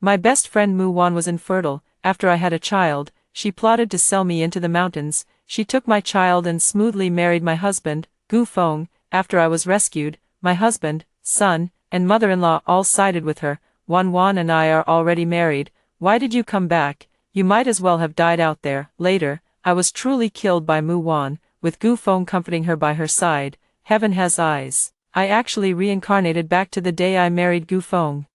My best friend Mu Wan was infertile. After I had a child, she plotted to sell me into the mountains. She took my child and smoothly married my husband, Gu Feng. After I was rescued, my husband, son, and mother-in-law all sided with her. Wan Wan and I are already married. Why did you come back? You might as well have died out there. Later, I was truly killed by Mu Wan, with Gu Feng comforting her by her side. Heaven has eyes. I actually reincarnated back to the day I married Gu Feng.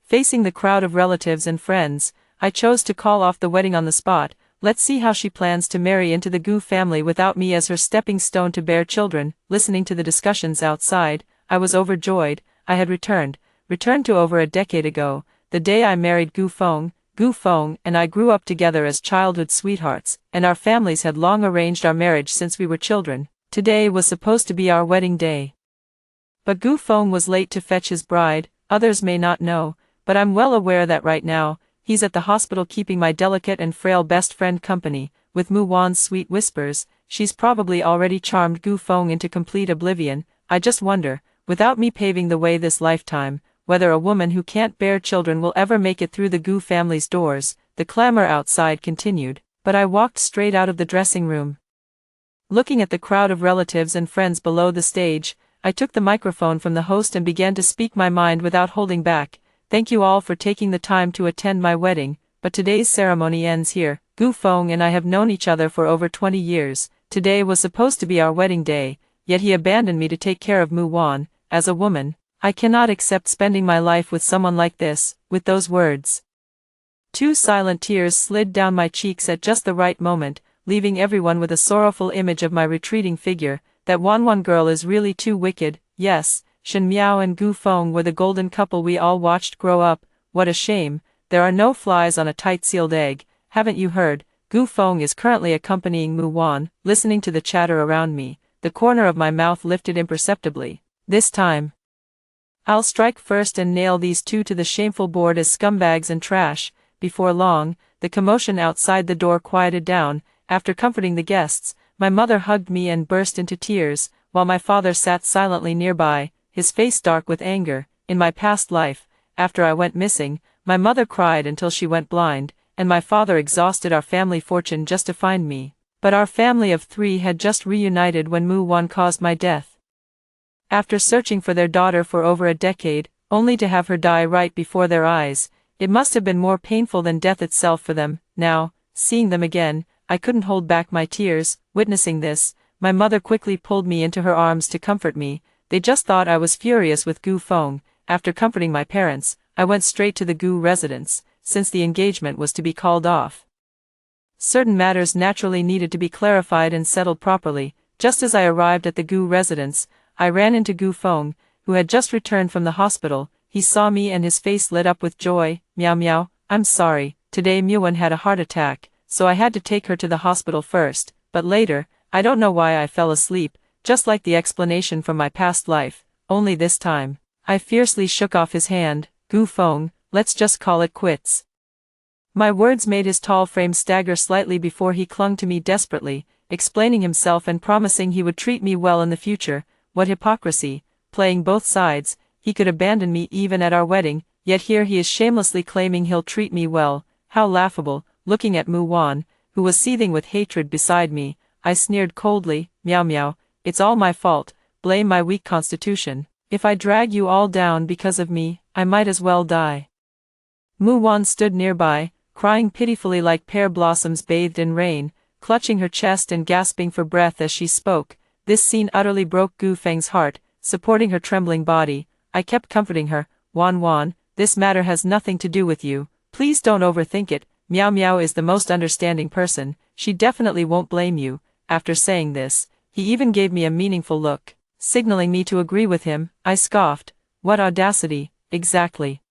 Facing the crowd of relatives and friends, I chose to call off the wedding on the spot. Let's see how she plans to marry into the Gu family without me as her stepping stone to bear children. Listening to the discussions outside, I was overjoyed. I had returned to over a decade ago, the day I married Gu Feng. Gu Feng and I grew up together as childhood sweethearts, and our families had long arranged our marriage since we were children. Today was supposed to be our wedding day. But Gu Feng was late to fetch his bride. Others may not know, but I'm well aware that right now, he's at the hospital keeping my delicate and frail best friend company. With Mu Wan's sweet whispers, she's probably already charmed Gu Feng into complete oblivion. I just wonder, without me paving the way this lifetime, whether a woman who can't bear children will ever make it through the Gu family's doors. The clamor outside continued, but I walked straight out of the dressing room. Looking at the crowd of relatives and friends below the stage, I took the microphone from the host and began to speak my mind without holding back. Thank you all for taking the time to attend my wedding, but today's ceremony ends here. Gu Feng and I have known each other for over 20 years. Today was supposed to be our wedding day, yet he abandoned me to take care of Mu Wan. As a woman, I cannot accept spending my life with someone like this. With those words, 2 silent tears slid down my cheeks at just the right moment, leaving everyone with a sorrowful image of my retreating figure. That Wan girl is really too wicked. Yes, Shen Miao and Gu Feng were the golden couple we all watched grow up. What a shame, there are no flies on a tight-sealed egg. Haven't you heard? Gu Feng is currently accompanying Mu Wan. Listening to the chatter around me, the corner of my mouth lifted imperceptibly. This time, I'll strike first and nail these 2 to the shameful board as scumbags and trash. Before long, the commotion outside the door quieted down. After comforting the guests, my mother hugged me and burst into tears, while my father sat silently nearby, his face dark with anger. In my past life, after I went missing, my mother cried until she went blind, and my father exhausted our family fortune just to find me. But our family of 3 had just reunited when Mu Wan caused my death. After searching for their daughter for over a decade, only to have her die right before their eyes, it must have been more painful than death itself for them. Now, seeing them again, I couldn't hold back my tears. Witnessing this, my mother quickly pulled me into her arms to comfort me. They just thought I was furious with Gu Feng. After comforting my parents, I went straight to the Gu residence, since the engagement was to be called off. Certain matters naturally needed to be clarified and settled properly. Just as I arrived at the Gu residence, I ran into Gu Feng, who had just returned from the hospital. He saw me and his face lit up with joy. Meow meow, I'm sorry, today Muan had a heart attack, so I had to take her to the hospital first, but later, I don't know why I fell asleep, just like the explanation from my past life, only this time. I fiercely shook off his hand. Gu Feng, let's just call it quits. My words made his tall frame stagger slightly before he clung to me desperately, explaining himself and promising he would treat me well in the future. What hypocrisy, playing both sides. He could abandon me even at our wedding, yet here he is shamelessly claiming he'll treat me well. How laughable. Looking at Mu Wan, who was seething with hatred beside me, I sneered coldly. Meow meow, it's all my fault. Blame my weak constitution. If I drag you all down because of me, I might as well die. Mu Wan stood nearby, crying pitifully like pear blossoms bathed in rain, clutching her chest and gasping for breath as she spoke. This scene utterly broke Gu Feng's heart. Supporting her trembling body, I kept comforting her. Wan, this matter has nothing to do with you. Please don't overthink it. Meow Meow is the most understanding person. She definitely won't blame you. After saying this, he even gave me a meaningful look, signaling me to agree with him. I scoffed. What audacity, exactly.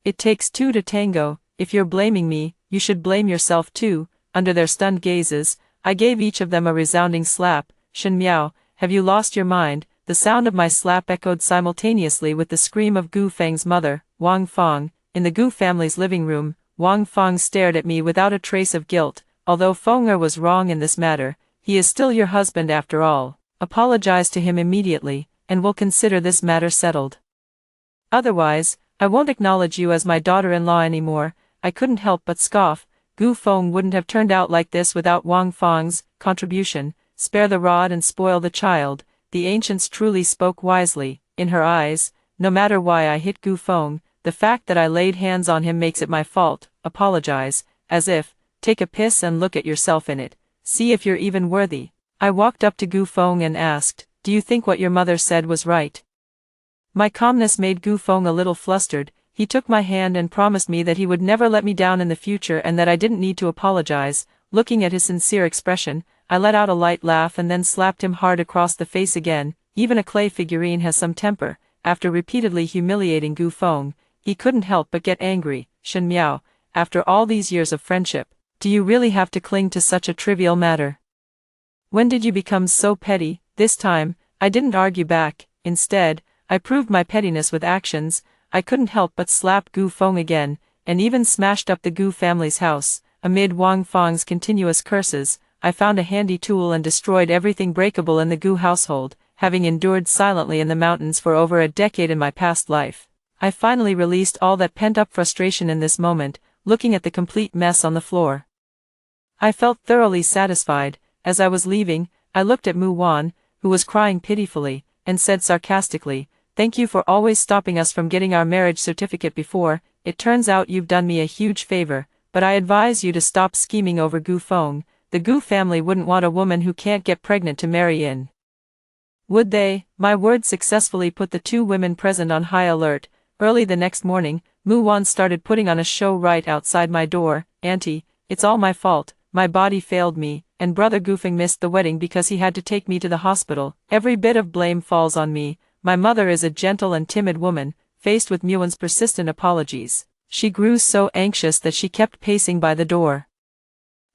It takes 2 to tango. If you're blaming me, you should blame yourself too. Under their stunned gazes, I gave each of them a resounding slap. Shen Miao, have you lost your mind? The sound of my slap echoed simultaneously with the scream of Gu Feng's mother, Wang Feng. In the Gu family's living room, Wang Feng stared at me without a trace of guilt. Although Fenger was wrong in this matter, he is still your husband after all. Apologize to him immediately, and we'll consider this matter settled. Otherwise, I won't acknowledge you as my daughter-in-law anymore. I couldn't help but scoff. Gu Feng wouldn't have turned out like this without Wang Fang's contribution. Spare the rod and spoil the child. The ancients truly spoke wisely. In her eyes, no matter why I hit Gu Feng, the fact that I laid hands on him makes it my fault. Apologize, as if, take a piss and look at yourself in it. See if you're even worthy. I walked up to Gu Feng and asked, do you think what your mother said was right? My calmness made Gu Feng a little flustered. He took my hand and promised me that he would never let me down in the future and that I didn't need to apologize. Looking at his sincere expression, I let out a light laugh and then slapped him hard across the face again. Even a clay figurine has some temper. After repeatedly humiliating Gu Feng, he couldn't help but get angry. Shen Miao, after all these years of friendship, do you really have to cling to such a trivial matter? When did you become so petty? This time, I didn't argue back. Instead, I proved my pettiness with actions. I couldn't help but slap Gu Feng again, and even smashed up the Gu family's house. Amid Wang Fang's continuous curses, I found a handy tool and destroyed everything breakable in the Gu household. Having endured silently in the mountains for over a decade in my past life, I finally released all that pent-up frustration in this moment, looking at the complete mess on the floor. I felt thoroughly satisfied. As I was leaving, I looked at Mu Wan, who was crying pitifully, and said sarcastically, "Thank you for always stopping us from getting our marriage certificate before. It turns out you've done me a huge favor, but I advise you to stop scheming over Gu Feng. The Gu family wouldn't want a woman who can't get pregnant to marry in. Would they?" My words successfully put the two women present on high alert. Early the next morning, Mu Wan started putting on a show right outside my door. "Auntie, it's all my fault. My body failed me, and Brother Gufeng missed the wedding because he had to take me to the hospital. Every bit of blame falls on me." My mother is a gentle and timid woman. Faced with Muan's persistent apologies, she grew so anxious that she kept pacing by the door.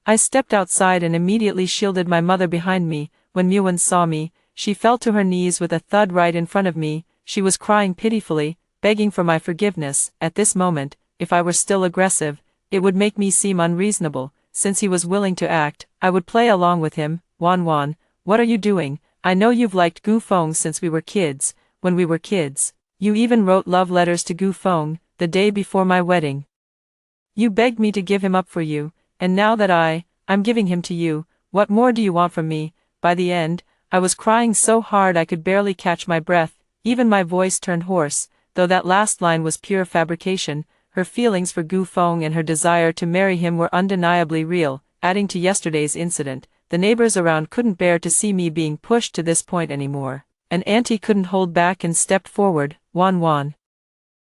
I stepped outside and immediately shielded my mother behind me. When Muan saw me, she fell to her knees with a thud right in front of me. She was crying pitifully, begging for my forgiveness. At this moment, if I were still aggressive, it would make me seem unreasonable. Since he was willing to act, I would play along with him. "Wan Wan, what are you doing? I know you've liked Gu Feng since we were kids. When we were kids, you even wrote love letters to Gu Feng, the day before my wedding. You begged me to give him up for you, and now that I'm giving him to you, what more do you want from me?" By the end, I was crying so hard I could barely catch my breath. Even my voice turned hoarse, though that last line was pure fabrication. Her feelings for Gu Feng and her desire to marry him were undeniably real. Adding to yesterday's incident, the neighbors around couldn't bear to see me being pushed to this point anymore. An auntie couldn't hold back and stepped forward. "Wan Wan,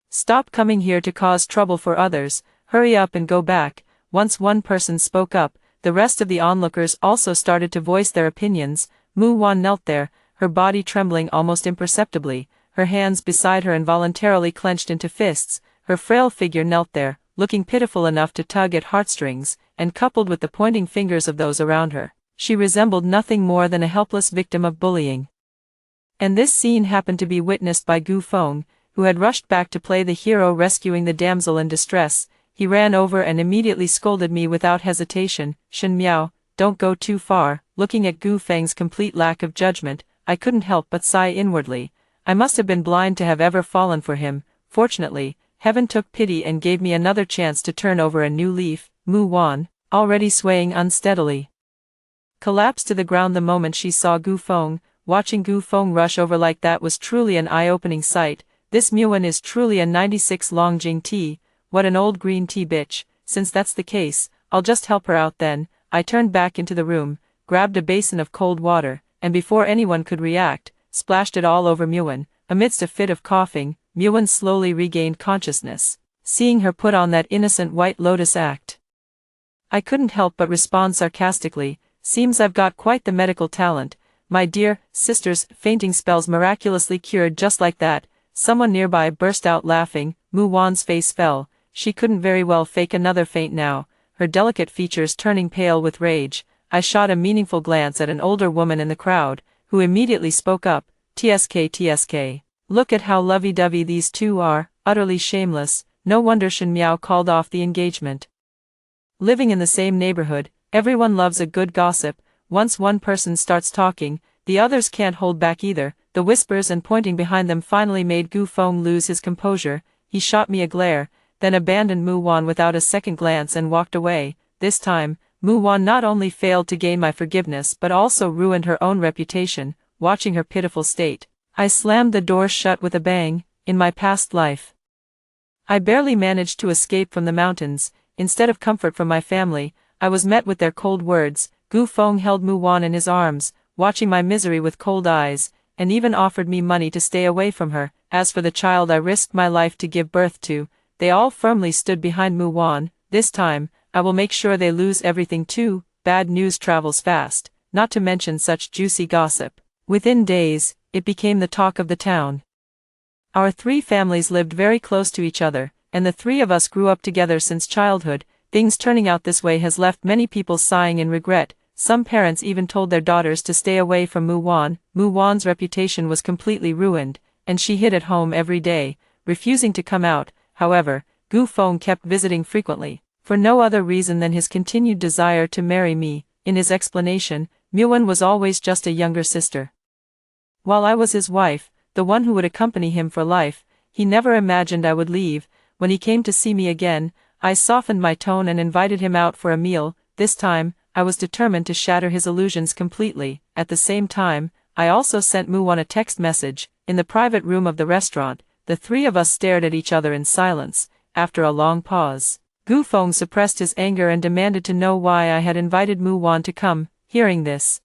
stop coming here to cause trouble for others. Hurry up and go back." Once one person spoke up, the rest of the onlookers also started to voice their opinions. Mu Wan knelt there, her body trembling almost imperceptibly, her hands beside her involuntarily clenched into fists. Her frail figure knelt there, looking pitiful enough to tug at heartstrings, and coupled with the pointing fingers of those around her, she resembled nothing more than a helpless victim of bullying. And this scene happened to be witnessed by Gu Feng, who had rushed back to play the hero rescuing the damsel in distress. He ran over and immediately scolded me without hesitation. "Shen Miao, don't go too far." Looking at Gu Feng's complete lack of judgment, I couldn't help but sigh inwardly. I must have been blind to have ever fallen for him. Fortunately, heaven took pity and gave me another chance to turn over a new leaf. Mu Wan, already swaying unsteadily, collapsed to the ground the moment she saw Gu Feng. Watching Gu Feng rush over like that was truly an eye-opening sight. This Muan is truly a 96 long Jing tea. What an old green tea bitch. Since that's the case, I'll just help her out then. I turned back into the room, grabbed a basin of cold water, and before anyone could react, splashed it all over Muan. Amidst a fit of coughing, Muan slowly regained consciousness. Seeing her put on that innocent white lotus act, I couldn't help but respond sarcastically. "Seems I've got quite the medical talent. My dear sister's fainting spells miraculously cured just like that." Someone nearby burst out laughing. Mu Wan's face fell. She couldn't very well fake another faint now, her delicate features turning pale with rage. I shot a meaningful glance at an older woman in the crowd, who immediately spoke up. "TSK TSK. Look at how lovey-dovey these two are, utterly shameless. No wonder Shen Miao called off the engagement." Living in the same neighborhood, everyone loves a good gossip. Once one person starts talking, the others can't hold back either. The whispers and pointing behind them finally made Gu Feng lose his composure. he shot me a glare, then abandoned Mu Wan without a second glance and walked away. This time, Mu Wan not only failed to gain my forgiveness but also ruined her own reputation. Watching her pitiful state, I slammed the door shut with a bang. In my past life, I barely managed to escape from the mountains. Instead of comfort from my family, I was met with their cold words. Gu Feng held Mu Wan in his arms, watching my misery with cold eyes, and even offered me money to stay away from her. As for the child I risked my life to give birth to, they all firmly stood behind Mu Wan. This time, I will make sure they lose everything too. Bad news travels fast, not to mention such juicy gossip. Within days, it became the talk of the town. Our three families lived very close to each other, and the three of us grew up together since childhood. Things turning out this way has left many people sighing in regret. Some parents even told their daughters to stay away from Mu Wan. Mu Wan's reputation was completely ruined, and she hid at home every day, refusing to come out. However, Gu Feng kept visiting frequently, for no other reason than his continued desire to marry me. In his explanation, Mu Wan was always just a younger sister, while I was his wife, the one who would accompany him for life. He never imagined I would leave. When he came to see me again, I softened my tone and invited him out for a meal. This time, I was determined to shatter his illusions completely. At the same time, I also sent Mu Wan a text message. In the private room of the restaurant, the three of us stared at each other in silence. After a long pause, Gu Feng suppressed his anger and demanded to know why I had invited Mu Wan to come. Hearing this,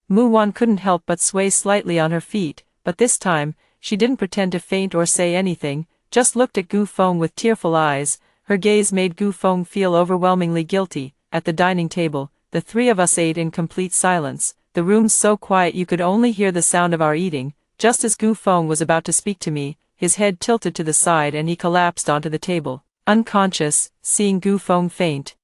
Mu Wan couldn't help but sway slightly on her feet, but this time, she didn't pretend to faint or say anything, just looked at Gu Feng with tearful eyes. Her gaze made Gu Feng feel overwhelmingly guilty. At the dining table, the three of us ate in complete silence, the room so quiet you could only hear the sound of our eating. Just as Gu Feng was about to speak to me, his head tilted to the side and he collapsed onto the table, unconscious. Seeing Gu Feng faint,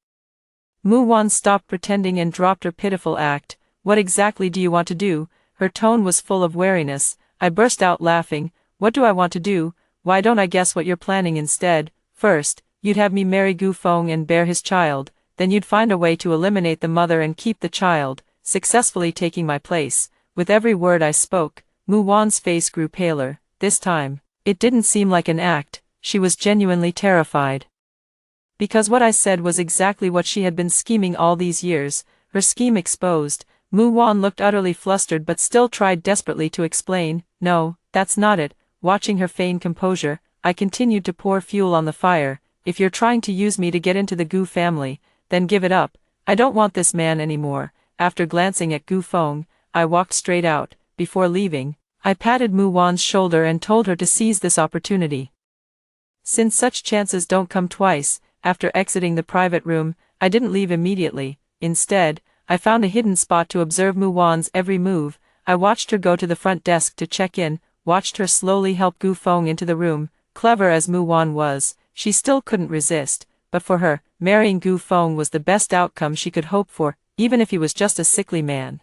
Mu Wan stopped pretending and dropped her pitiful act. What exactly do you want to do? Her tone was full of wariness. I burst out laughing. What do I want to do? Why don't I guess what you're planning instead? First, you'd have me marry Gu Feng and bear his child, then you'd find a way to eliminate the mother and keep the child, successfully taking my place. With every word I spoke, Mu Wan's face grew paler. This time, it didn't seem like an act. She was genuinely terrified, because what I said was exactly what she had been scheming all these years. Her scheme exposed, Mu Wan looked utterly flustered but still tried desperately to explain. No, that's not it. Watching her feign composure, I continued to pour fuel on the fire. If you're trying to use me to get into the Gu family, then give it up. I don't want this man anymore. After glancing at Gu Feng, I walked straight out. Before leaving, I patted Mu Wan's shoulder and told her to seize this opportunity, since such chances don't come twice. After exiting the private room, I didn't leave immediately. Instead, I found a hidden spot to observe Mu Wan's every move. I watched her go to the front desk to check in, watched her slowly help Gu Feng into the room. Clever as Mu Wan was, she still couldn't resist. But for her, marrying Gu Feng was the best outcome she could hope for, even if he was just a sickly man.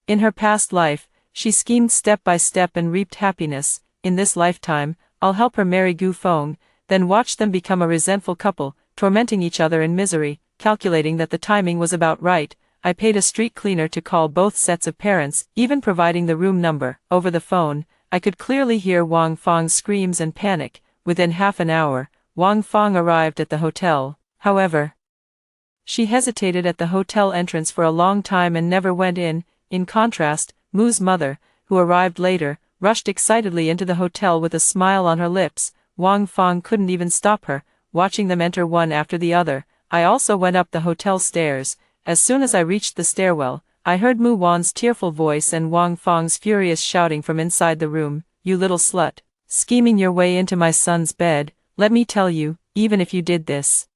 In her past life, she schemed step by step and reaped happiness. In this lifetime, I'll help her marry Gu Feng, then watch them become a resentful couple, tormenting each other in misery. Calculating that the timing was about right, I paid a street cleaner to call both sets of parents, even providing the room number. Over the phone, I could clearly hear Wang Feng's screams and panic. Within half an hour, Wang Feng arrived at the hotel. However, she hesitated at the hotel entrance for a long time and never went in. In contrast, Mu's mother, who arrived later, rushed excitedly into the hotel with a smile on her lips. Wang Feng couldn't even stop her, watching them enter one after the other. I also went up the hotel stairs. As soon as I reached the stairwell, I heard Mu Wan's tearful voice and Wang Feng's furious shouting from inside the room. You little slut, scheming your way into my son's bed. Let me tell you, even if you did this,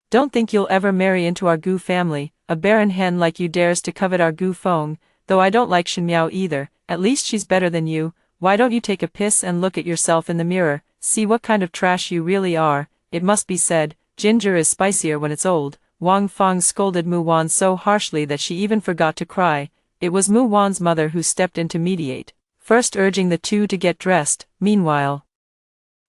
don't think you'll ever marry into our Gu family. A barren hen like you dares to covet our Gu Feng, though I don't like Shen Miao either. At least she's better than you. Why don't you take a piss and look at yourself in the mirror, see what kind of trash you really are? It must be said, ginger is spicier when it's old. Wang Feng scolded Mu Wan so harshly that she even forgot to cry. It was Mu Wan's mother who stepped in to mediate, first urging the two to get dressed. Meanwhile,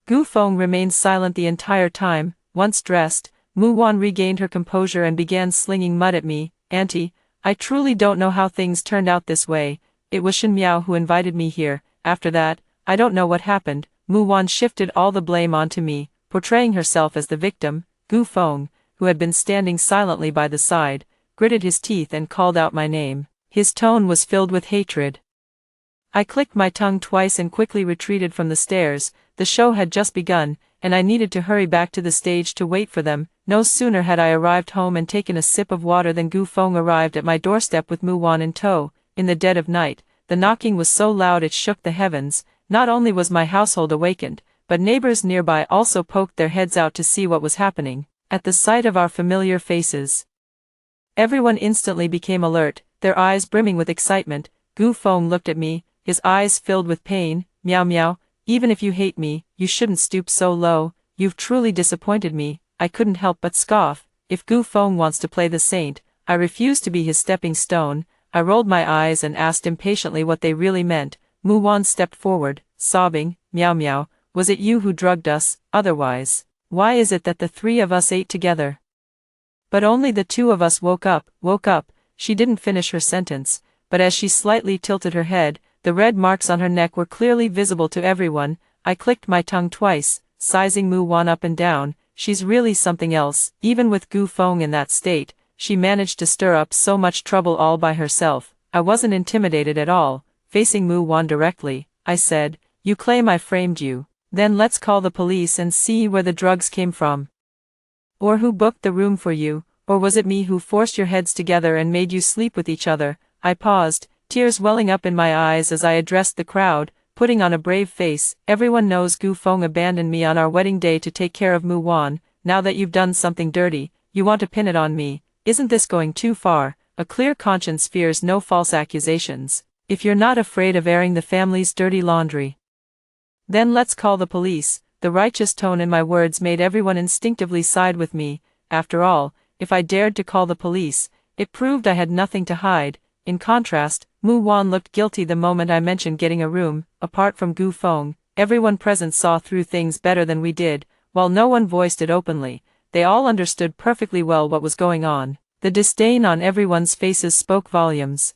Gu Feng remained silent the entire time. Once dressed, Mu Wan regained her composure and began slinging mud at me. Auntie, I truly don't know how things turned out this way. It was Shen Miao who invited me here. After that, I don't know what happened. Wan shifted all the blame onto me, portraying herself as the victim. Gu Feng, who had been standing silently by the side, gritted his teeth and called out my name. His tone was filled with hatred. I clicked my tongue twice and quickly retreated from the stairs. The show had just begun, and I needed to hurry back to the stage to wait for them. No sooner had I arrived home and taken a sip of water than Gu Feng arrived at my doorstep with Wan in tow. In the dead of night, the knocking was so loud it shook the heavens. Not only was my household awakened, but neighbors nearby also poked their heads out to see what was happening. At the sight of our familiar faces, everyone instantly became alert, their eyes brimming with excitement. Gu Feng looked at me, his eyes filled with pain. Meow meow, even if you hate me, you shouldn't stoop so low. You've truly disappointed me. I couldn't help but scoff. If Gu Feng wants to play the saint, I refuse to be his stepping stone. I rolled my eyes and asked impatiently what they really meant. Wan stepped forward, sobbing. Meow meow, was it you who drugged us? Otherwise, why is it that the three of us ate together, but only the two of us woke up? She didn't finish her sentence, but as she slightly tilted her head, the red marks on her neck were clearly visible to everyone. I clicked my tongue twice, sizing Wan up and down. She's really something else. Even with Gu Feng in that state, she managed to stir up so much trouble all by herself. I wasn't intimidated at all. Facing Wan directly, I said, "You claim I framed you. Then let's call the police and see where the drugs came from. Or who booked the room for you, or was it me who forced your heads together and made you sleep with each other?" I paused, tears welling up in my eyes as I addressed the crowd, putting on a brave face. "Everyone knows Gu Feng abandoned me on our wedding day to take care of Wan. Now that you've done something dirty, you want to pin it on me. Isn't this going too far? A clear conscience fears no false accusations. If you're not afraid of airing the family's dirty laundry, then let's call the police." The righteous tone in my words made everyone instinctively side with me. After all, if I dared to call the police, it proved I had nothing to hide. In contrast, Wan looked guilty the moment I mentioned getting a room. Apart from Gu Feng, everyone present saw through things better than we did. While no one voiced it openly, they all understood perfectly well what was going on. The disdain on everyone's faces spoke volumes.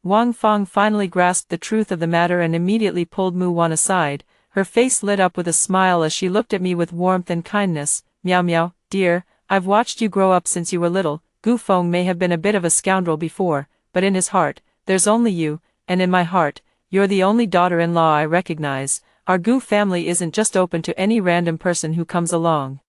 Wang Feng finally grasped the truth of the matter and immediately pulled Wan aside. Her face lit up with a smile as she looked at me with warmth and kindness. "Meow meow, dear, I've watched you grow up since you were little. Gu Feng may have been a bit of a scoundrel before, but in his heart, there's only you, and in my heart, you're the only daughter-in-law I recognize. Our Gu family isn't just open to any random person who comes along."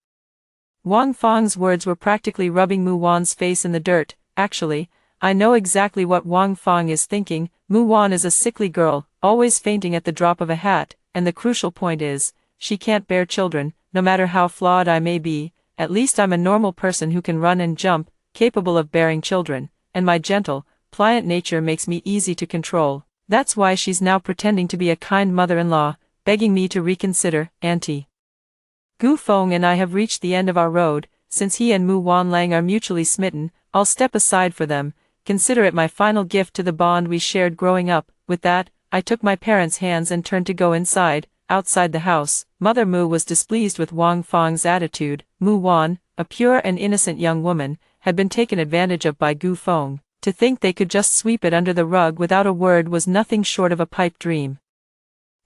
Wang Feng's words were practically rubbing Wan's face in the dirt. Actually, I know exactly what Wang Feng is thinking. Wan is a sickly girl, always fainting at the drop of a hat, and the crucial point is, she can't bear children. No matter how flawed I may be, at least I'm a normal person who can run and jump, capable of bearing children, and my gentle, pliant nature makes me easy to control. That's why she's now pretending to be a kind mother-in-law, begging me to reconsider. Auntie, Gu Feng and I have reached the end of our road. Since he and Wan Lang are mutually smitten, I'll step aside for them. Consider it my final gift to the bond we shared growing up. With that, I took my parents' hands and turned to go inside. Outside the house, Mother Mu was displeased with Wang Feng's attitude. Wan, a pure and innocent young woman, had been taken advantage of by Gu Feng. To think they could just sweep it under the rug without a word was nothing short of a pipe dream.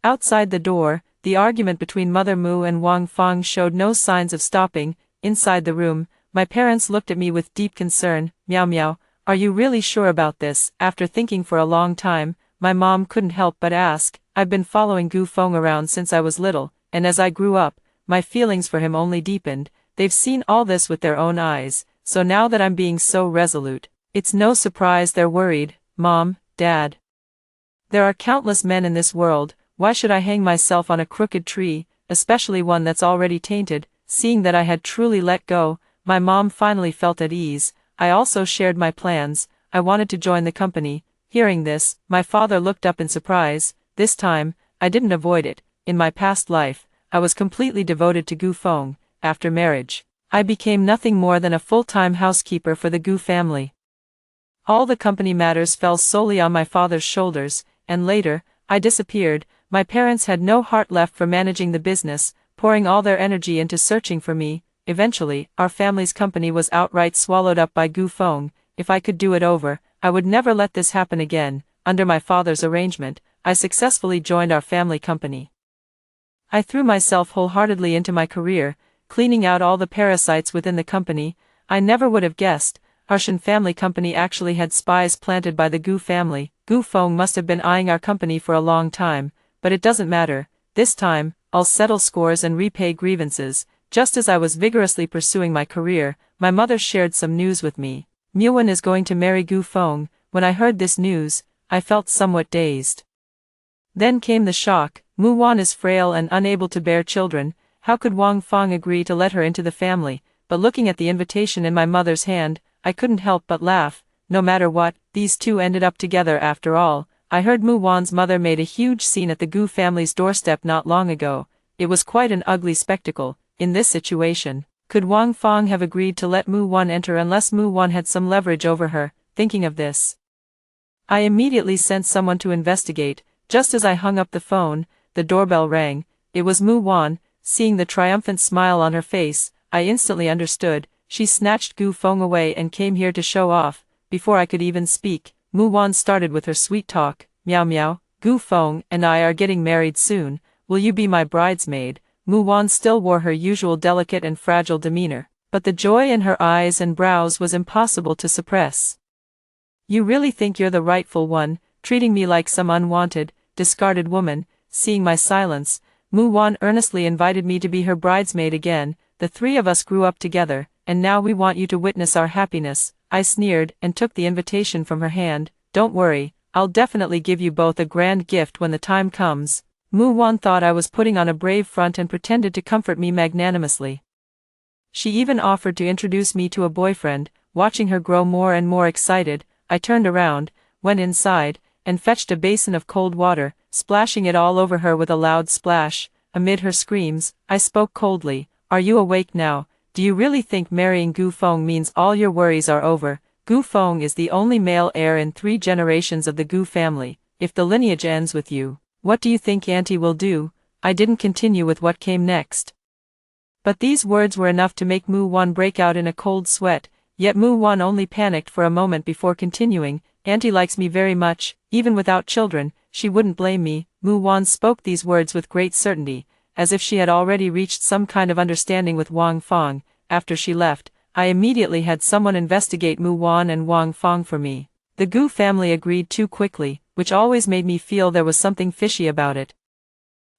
Outside the door, the argument between Mother Mu and Wang Feng showed no signs of stopping. Inside the room, my parents looked at me with deep concern. "Meow meow, are you really sure about this?" After thinking for a long time, my mom couldn't help but ask. "I've been following Gu Feng around since I was little, and as I grew up, my feelings for him only deepened. They've seen all this with their own eyes, so now that I'm being so resolute, it's no surprise they're worried." "Mom, Dad, there are countless men in this world. Why should I hang myself on a crooked tree, especially one that's already tainted?" Seeing that I had truly let go, my mom finally felt at ease. I also shared my plans. I wanted to join the company. Hearing this, my father looked up in surprise. This time, I didn't avoid it. In my past life, I was completely devoted to Gu Feng. After marriage, I became nothing more than a full-time housekeeper for the Gu family. All the company matters fell solely on my father's shoulders, and later, I disappeared. My parents had no heart left for managing the business, pouring all their energy into searching for me. Eventually, our family's company was outright swallowed up by Gu Feng. If I could do it over, I would never let this happen again. Under my father's arrangement, I successfully joined our family company. I threw myself wholeheartedly into my career, cleaning out all the parasites within the company. I never would have guessed, our Shen family company actually had spies planted by the Gu family. Gu Feng must have been eyeing our company for a long time, but it doesn't matter. This time, I'll settle scores and repay grievances. Just as I was vigorously pursuing my career, my mother shared some news with me. Muwen is going to marry Gu Feng. When I heard this news, I felt somewhat dazed. Then came the shock. Muwen is frail and unable to bear children. How could Wang Feng agree to let her into the family? But looking at the invitation in my mother's hand, I couldn't help but laugh. No matter what, these two ended up together after all. I heard Muwen's mother made a huge scene at the Gu family's doorstep not long ago. It was quite an ugly spectacle. In this situation, could Wang Feng have agreed to let Muwen enter unless Muwen had some leverage over her? Thinking of this, I immediately sent someone to investigate. Just as I hung up the phone, the doorbell rang. It was Muwen. Seeing the triumphant smile on her face, I instantly understood. She snatched Gu Feng away and came here to show off. Before I could even speak, Muwen started with her sweet talk. Meow meow, Gu Feng and I are getting married soon. Will you be my bridesmaid? Muwen still wore her usual delicate and fragile demeanor, but the joy in her eyes and brows was impossible to suppress. You really think you're the rightful one, treating me like some unwanted, discarded woman? Seeing my silence, Muwen earnestly invited me to be her bridesmaid again. The three of us grew up together, and now we want you to witness our happiness. I sneered and took the invitation from her hand. Don't worry, I'll definitely give you both a grand gift when the time comes. Muwen thought I was putting on a brave front and pretended to comfort me magnanimously. She even offered to introduce me to a boyfriend. Watching her grow more and more excited, I turned around, went inside, and fetched a basin of cold water, splashing it all over her with a loud splash. Amid her screams, I spoke coldly. Are you awake now? Do you really think marrying Gu Feng means all your worries are over? Gu Feng is the only male heir in 3 generations of the Gu family. If the lineage ends with you, what do you think Auntie will do? I didn't continue with what came next. But these words were enough to make Muwen break out in a cold sweat, yet Muwen only panicked for a moment before continuing. Auntie likes me very much, even without children, she wouldn't blame me. Muwen spoke these words with great certainty, as if she had already reached some kind of understanding with Wang Feng. After she left, I immediately had someone investigate Muwen and Wang Feng for me. The Gu family agreed too quickly, which always made me feel there was something fishy about it.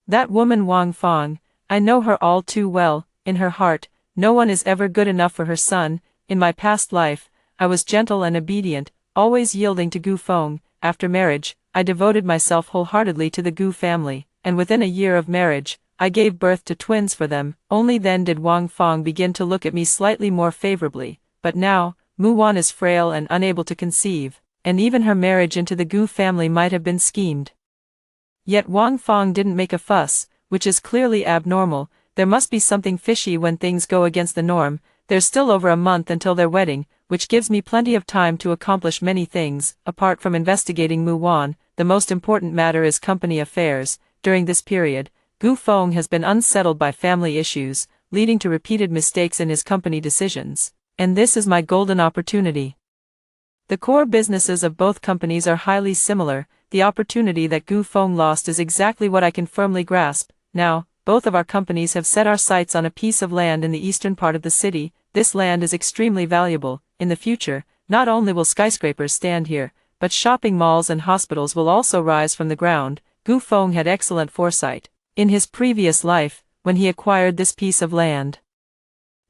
That woman Wang Feng, I know her all too well. In her heart, no one is ever good enough for her son. In my past life, I was gentle and obedient, always yielding to Gu Feng. After marriage, I devoted myself wholeheartedly to the Gu family, and within a year of marriage, I gave birth to twins for them. Only then did Wang Feng begin to look at me slightly more favorably. But now, Muwen is frail and unable to conceive, and even her marriage into the Gu family might have been schemed. Yet Wang Feng didn't make a fuss, which is clearly abnormal. There must be something fishy when things go against the norm. There's still over a month until their wedding, which gives me plenty of time to accomplish many things. Apart from investigating Muwen, the most important matter is company affairs. During this period, Gu Feng has been unsettled by family issues, leading to repeated mistakes in his company decisions. And this is my golden opportunity. The core businesses of both companies are highly similar. The opportunity that Gu Feng lost is exactly what I can firmly grasp. Now, both of our companies have set our sights on a piece of land in the eastern part of the city. This land is extremely valuable. In the future, not only will skyscrapers stand here, but shopping malls and hospitals will also rise from the ground. Gu Feng had excellent foresight in his previous life, when he acquired this piece of land.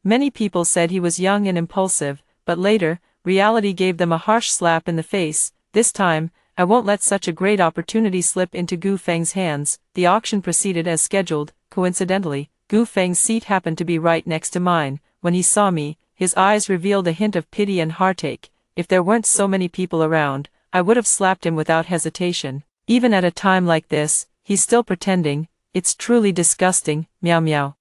Many people said he was young and impulsive, but later, reality gave them a harsh slap in the face. This time, I won't let such a great opportunity slip into Gu Feng's hands. The auction proceeded as scheduled. Coincidentally, Gu Feng's seat happened to be right next to mine. When he saw me, his eyes revealed a hint of pity and heartache. If there weren't so many people around, I would have slapped him without hesitation. Even at a time like this, he's still pretending. It's truly disgusting. Meow meow.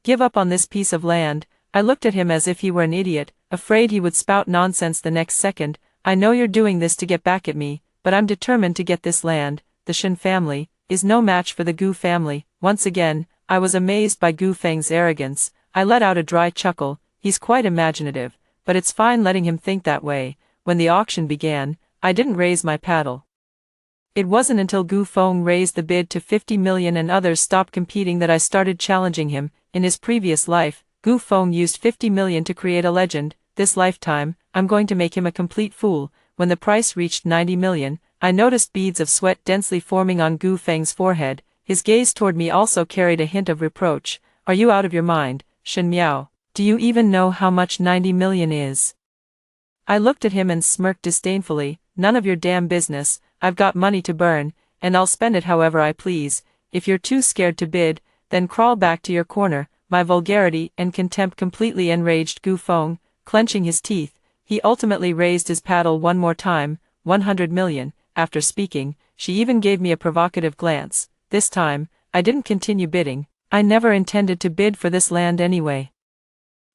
Give up on this piece of land. I looked at him as if he were an idiot, afraid he would spout nonsense the next second. I know you're doing this to get back at me, but I'm determined to get this land. The Shen family is no match for the Gu family. Once again, I was amazed by Gu Feng's arrogance. I let out a dry chuckle. He's quite imaginative, but it's fine letting him think that way. When the auction began, I didn't raise my paddle. It wasn't until Gu Feng raised the bid to 50 million and others stopped competing that I started challenging him. In his previous life, Gu Feng used 50 million to create a legend. This lifetime, I'm going to make him a complete fool. When the price reached 90 million, I noticed beads of sweat densely forming on Gu Feng's forehead. His gaze toward me also carried a hint of reproach. Are you out of your mind, Shen Miao? Do you even know how much 90 million is? I looked at him and smirked disdainfully. None of your damn business. I've got money to burn, and I'll spend it however I please. If you're too scared to bid, then crawl back to your corner. My vulgarity and contempt completely enraged Gu Feng. Clenching his teeth, he ultimately raised his paddle one more time. 100 million. After speaking, she even gave me a provocative glance. This time, I didn't continue bidding. I never intended to bid for this land anyway.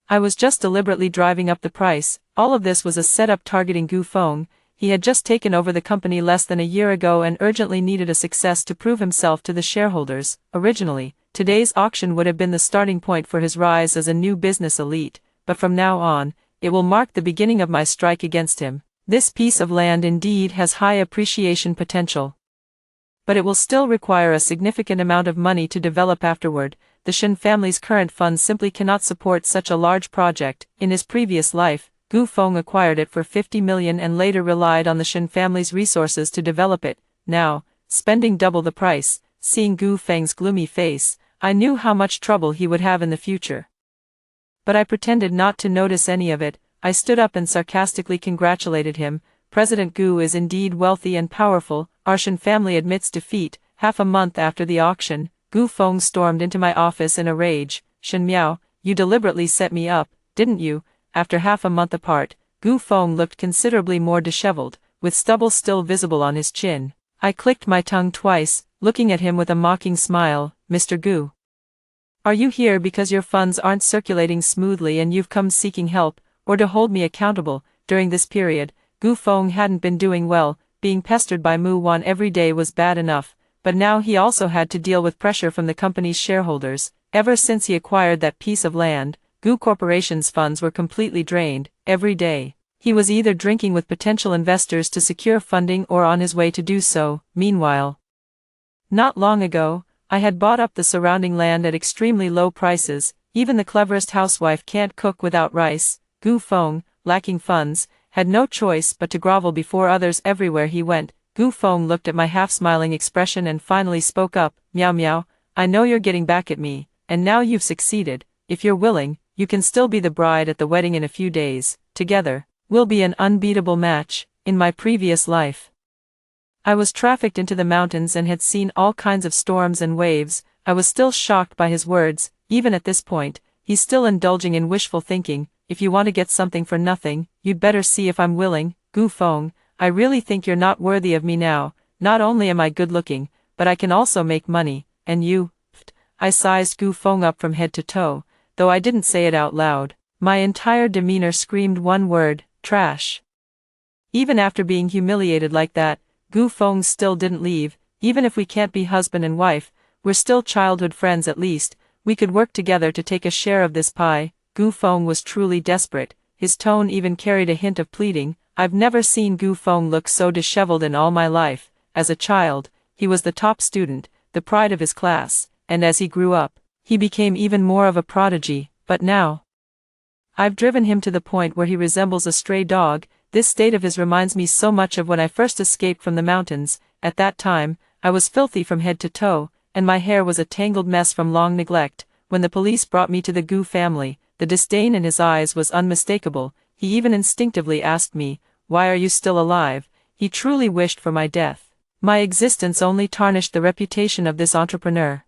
I was just deliberately driving up the price. All of this was a setup targeting Gu Feng. He had just taken over the company less than a year ago and urgently needed a success to prove himself to the shareholders. Originally, today's auction would have been the starting point for his rise as a new business elite, but from now on, it will mark the beginning of my strike against him. This piece of land indeed has high appreciation potential, but it will still require a significant amount of money to develop afterward. The Shen family's current funds simply cannot support such a large project. In his previous life, Gu Feng acquired it for 50 million and later relied on the Shen family's resources to develop it. Now, spending double the price, seeing Gu Feng's gloomy face, I knew how much trouble he would have in the future. But I pretended not to notice any of it. I stood up and sarcastically congratulated him. President Gu is indeed wealthy and powerful. Our Shen family admits defeat. Half a month after the auction, Gu Feng stormed into my office in a rage. Shen Miao, you deliberately set me up, didn't you? After half a month apart, Gu Feng looked considerably more disheveled, with stubble still visible on his chin. I clicked my tongue twice, looking at him with a mocking smile. Mr. Gu, are you here because your funds aren't circulating smoothly and you've come seeking help, or to hold me accountable? During this period, Gu Feng hadn't been doing well. Being pestered by Mu Wan every day was bad enough, but now he also had to deal with pressure from the company's shareholders. Ever since he acquired that piece of land, Gu Corporation's funds were completely drained. Every day, he was either drinking with potential investors to secure funding or on his way to do so. Meanwhile, not long ago, I had bought up the surrounding land at extremely low prices. Even the cleverest housewife can't cook without rice. Gu Feng, lacking funds, had no choice but to grovel before others everywhere he went. Gu Feng looked at my half-smiling expression and finally spoke up. Miao Miao, I know you're getting back at me, and now you've succeeded. If you're willing, you can still be the bride at the wedding in a few days. Together, we'll be an unbeatable match. In my previous life, I was trafficked into the mountains and had seen all kinds of storms and waves. I was still shocked by his words. Even at this point, he's still indulging in wishful thinking. If you want to get something for nothing, you'd better see if I'm willing. Gu Feng, I really think you're not worthy of me now. Not only am I good looking, but I can also make money. And you? I sized Gu Feng up from head to toe, though I didn't say it out loud. My entire demeanor screamed one word: trash. Even after being humiliated like that, Gu Feng still didn't leave. Even if we can't be husband and wife, we're still childhood friends at least. We could work together to take a share of this pie. Gu Feng was truly desperate. His tone even carried a hint of pleading. I've never seen Gu Feng look so disheveled in all my life. As a child, he was the top student, the pride of his class, and as he grew up, he became even more of a prodigy. But now, I've driven him to the point where he resembles a stray dog. This state of his reminds me so much of when I first escaped from the mountains. At that time, I was filthy from head to toe, and my hair was a tangled mess from long neglect. When the police brought me to the Gu family, the disdain in his eyes was unmistakable. He even instinctively asked me, "Why are you still alive?" He truly wished for my death. My existence only tarnished the reputation of this entrepreneur.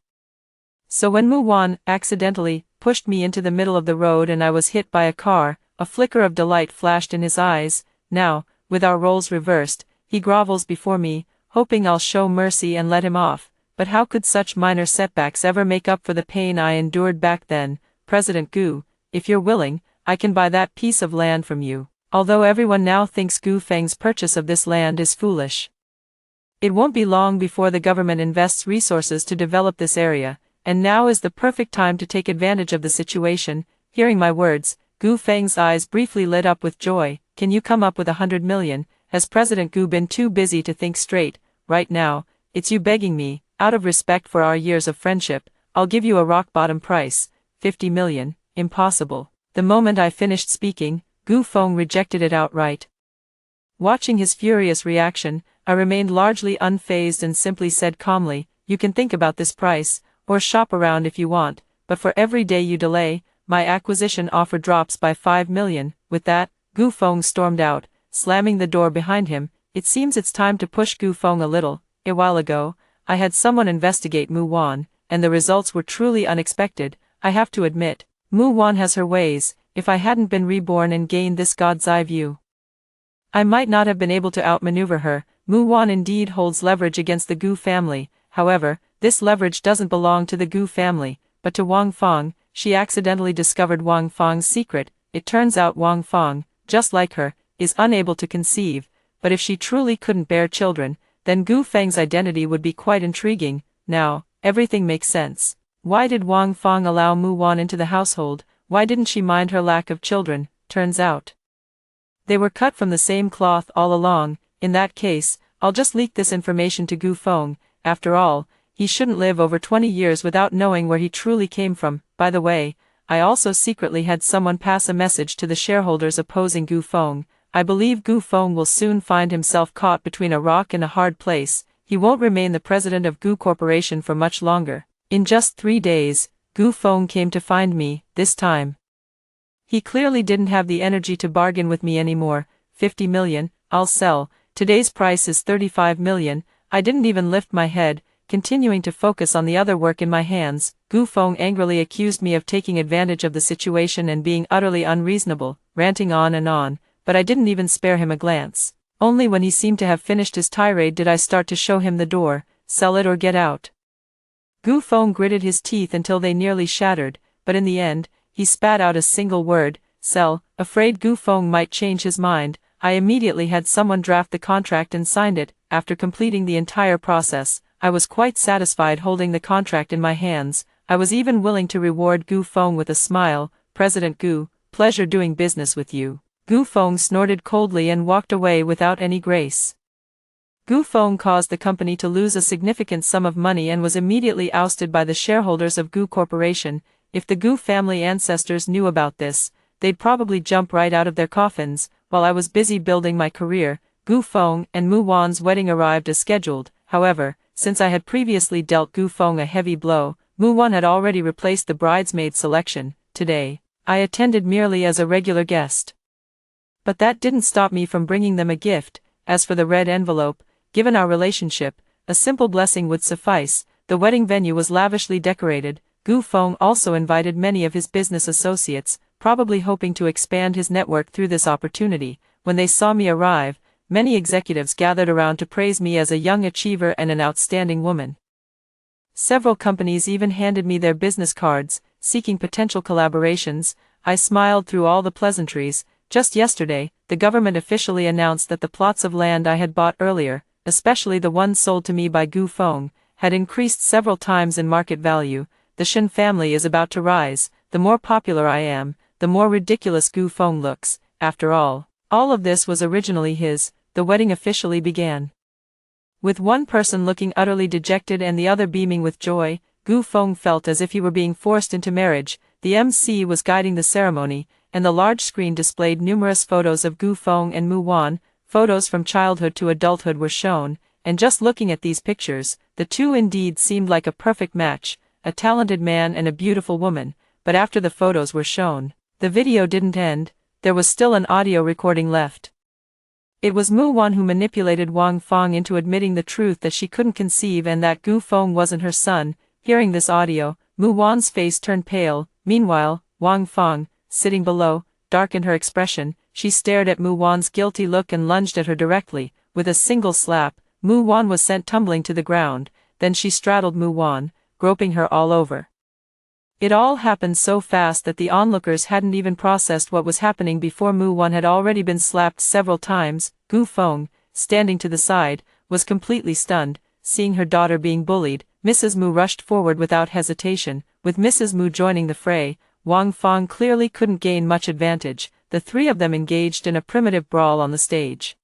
So when Mu Wan accidentally pushed me into the middle of the road and I was hit by a car, a flicker of delight flashed in his eyes. Now, with our roles reversed, he grovels before me, hoping I'll show mercy and let him off. But how could such minor setbacks ever make up for the pain I endured back then? President Gu, if you're willing, I can buy that piece of land from you. Although everyone now thinks Gu Feng's purchase of this land is foolish, it won't be long before the government invests resources to develop this area, and now is the perfect time to take advantage of the situation. Hearing my words, Gu Feng's eyes briefly lit up with joy. Can you come up with 100 million? Has President Gu been too busy to think straight? right now, it's you begging me, out of respect for our years of friendship, I'll give you a rock-bottom price, 50 million, impossible. The moment I finished speaking, Gu Feng rejected it outright. Watching his furious reaction, I remained largely unfazed and simply said calmly, you can think about this price, or shop around if you want, but for every day you delay, my acquisition offer drops by 5 million. With that, Gu Feng stormed out, slamming the door behind him. It seems it's time to push Gu Feng a little. A while ago, I had someone investigate Mu Wan, and the results were truly unexpected. I have to admit, Mu Wan has her ways. If I hadn't been reborn and gained this god's eye view, I might not have been able to outmaneuver her. Mu Wan indeed holds leverage against the Gu family. However, this leverage doesn't belong to the Gu family, but to Wang Feng. She accidentally discovered Wang Feng's secret. It turns out Wang Feng, just like her, is unable to conceive, but if she truly couldn't bear children, then Gu Feng's identity would be quite intriguing. Now, everything makes sense. Why did Wang Feng allow Mu Wan into the household? Why didn't she mind her lack of children? Turns out they were cut from the same cloth all along. In that case, I'll just leak this information to Gu Feng. After all, he shouldn't live over 20 years without knowing where he truly came from. By the way, I also secretly had someone pass a message to the shareholders opposing Gu Feng. I believe Gu Feng will soon find himself caught between a rock and a hard place. He won't remain the president of Gu Corporation for much longer. In just 3 days, Gu Feng came to find me. This time, he clearly didn't have the energy to bargain with me anymore. 50 million, I'll sell. Today's price is 35 million. I didn't even lift my head, continuing to focus on the other work in my hands. Gu Feng angrily accused me of taking advantage of the situation and being utterly unreasonable, ranting on, but I didn't even spare him a glance. Only when he seemed to have finished his tirade did I start to show him the door. Sell it or get out. Gu Feng gritted his teeth until they nearly shattered, but in the end, he spat out a single word, sell. Afraid Gu Feng might change his mind, I immediately had someone draft the contract and signed it. After completing the entire process, I was quite satisfied holding the contract in my hands. I was even willing to reward Gu Feng with a smile. President Gu, pleasure doing business with you. Gu Feng snorted coldly and walked away without any grace. Gu Feng caused the company to lose a significant sum of money and was immediately ousted by the shareholders of Gu Corporation. If the Gu family ancestors knew about this, they'd probably jump right out of their coffins. While I was busy building my career, Gu Feng and Mu Wan's wedding arrived as scheduled. However, since I had previously dealt Gu Feng a heavy blow, Mu Wan had already replaced the bridesmaid selection. Today, I attended merely as a regular guest. But that didn't stop me from bringing them a gift. As for the red envelope, given our relationship, a simple blessing would suffice. The wedding venue was lavishly decorated. Gu Feng also invited many of his business associates, probably hoping to expand his network through this opportunity. When they saw me arrive, many executives gathered around to praise me as a young achiever and an outstanding woman. Several companies even handed me their business cards, seeking potential collaborations. I smiled through all the pleasantries. Just yesterday, the government officially announced that the plots of land I had bought earlier, especially the ones sold to me by Gu Feng, had increased several times in market value. The Shen family is about to rise. The more popular I am, the more ridiculous Gu Feng looks. After all of this was originally his. The wedding officially began. With one person looking utterly dejected and the other beaming with joy, Gu Feng felt as if he were being forced into marriage. The MC was guiding the ceremony, and the large screen displayed numerous photos of Gu Feng and Mu Wan. Photos from childhood to adulthood were shown, and just looking at these pictures, the two indeed seemed like a perfect match, a talented man and a beautiful woman. But after the photos were shown, the video didn't end. There was still an audio recording left. It was Mu Wan who manipulated Wang Feng into admitting the truth that she couldn't conceive and that Gu Feng wasn't her son. Hearing this audio, Mu Wan's face turned pale. Meanwhile, Wang Feng, sitting below, darkened her expression. She stared at Mu Wan's guilty look and lunged at her directly. With a single slap, Mu Wan was sent tumbling to the ground. Then she straddled Mu Wan, groping her all over. It all happened so fast that the onlookers hadn't even processed what was happening before Mu Wan had already been slapped several times. Gu Feng, standing to the side, was completely stunned. Seeing her daughter being bullied, Mrs. Mu rushed forward without hesitation. With Mrs. Mu joining the fray, Wang Feng clearly couldn't gain much advantage. The three of them engaged in a primitive brawl on the stage.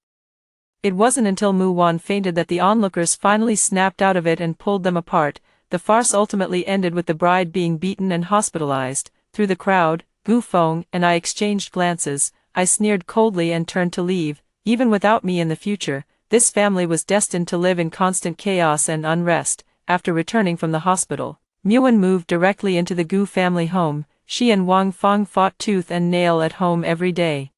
It wasn't until Mu Wan fainted that the onlookers finally snapped out of it and pulled them apart. The farce ultimately ended with the bride being beaten and hospitalized. Through the crowd, Gu Feng and I exchanged glances. I sneered coldly and turned to leave. Even without me in the future, this family was destined to live in constant chaos and unrest. After returning from the hospital, Muan moved directly into the Gu family home. She and Wang Feng fought tooth and nail at home every day,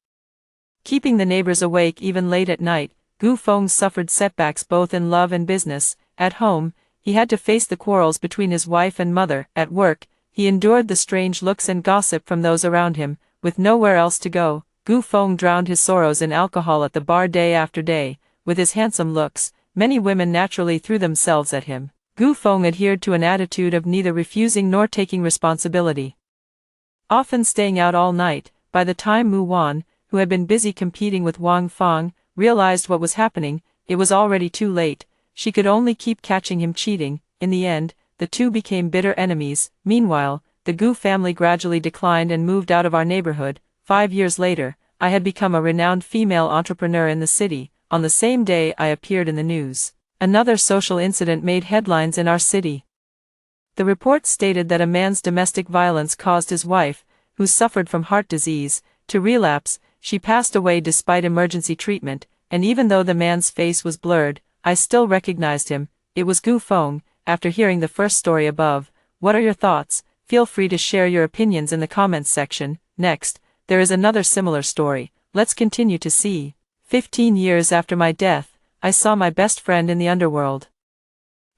keeping the neighbors awake even late at night. Gu Feng suffered setbacks both in love and business. At home, he had to face the quarrels between his wife and mother. At work, he endured the strange looks and gossip from those around him. With nowhere else to go, Gu Feng drowned his sorrows in alcohol at the bar day after day. With his handsome looks, many women naturally threw themselves at him. Gu Feng adhered to an attitude of neither refusing nor taking responsibility, often staying out all night. By the time Mu Wan, who had been busy competing with Wang Feng, realized what was happening, it was already too late. She could only keep catching him cheating. In the end, the two became bitter enemies. Meanwhile, the Gu family gradually declined and moved out of our neighborhood. 5 years later, I had become a renowned female entrepreneur in the city. On the same day I appeared in the news, another social incident made headlines in our city. The report stated that a man's domestic violence caused his wife, who suffered from heart disease, to relapse. She passed away despite emergency treatment, and even though the man's face was blurred, I still recognized him. It was Gu Feng. After hearing the first story above, what are your thoughts? Feel free to share your opinions in the comments section. Next, there is another similar story. Let's continue to see. 15 years after my death, I saw my best friend in the underworld.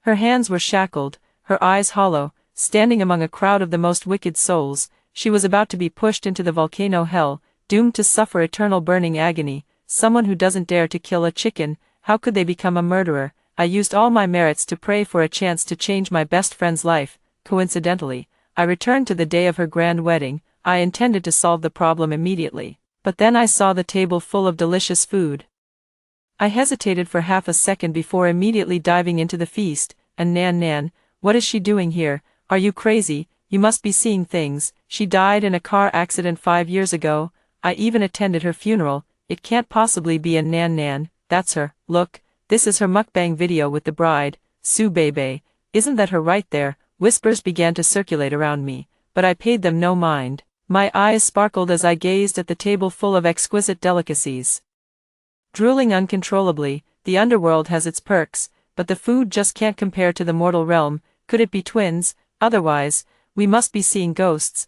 Her hands were shackled, her eyes hollow, standing among a crowd of the most wicked souls. She was about to be pushed into the volcano hell, doomed to suffer eternal burning agony. Someone who doesn't dare to kill a chicken, how could they become a murderer? I used all my merits to pray for a chance to change my best friend's life. Coincidentally, I returned to the day of her grand wedding. I intended to solve the problem immediately, but then I saw the table full of delicious food. I hesitated for half a second before immediately diving into the feast. And Nan, what is she doing here? Are you crazy? You must be seeing things. She died in a car accident 5 years ago. I even attended her funeral. It can't possibly be a Nan. That's her. Look, this is her mukbang video with the bride, Su Bebe. Isn't that her right there? Whispers began to circulate around me, but I paid them no mind. My eyes sparkled as I gazed at the table full of exquisite delicacies. Drooling uncontrollably, the underworld has its perks, but the food just can't compare to the mortal realm. Could it be twins? Otherwise, we must be seeing ghosts.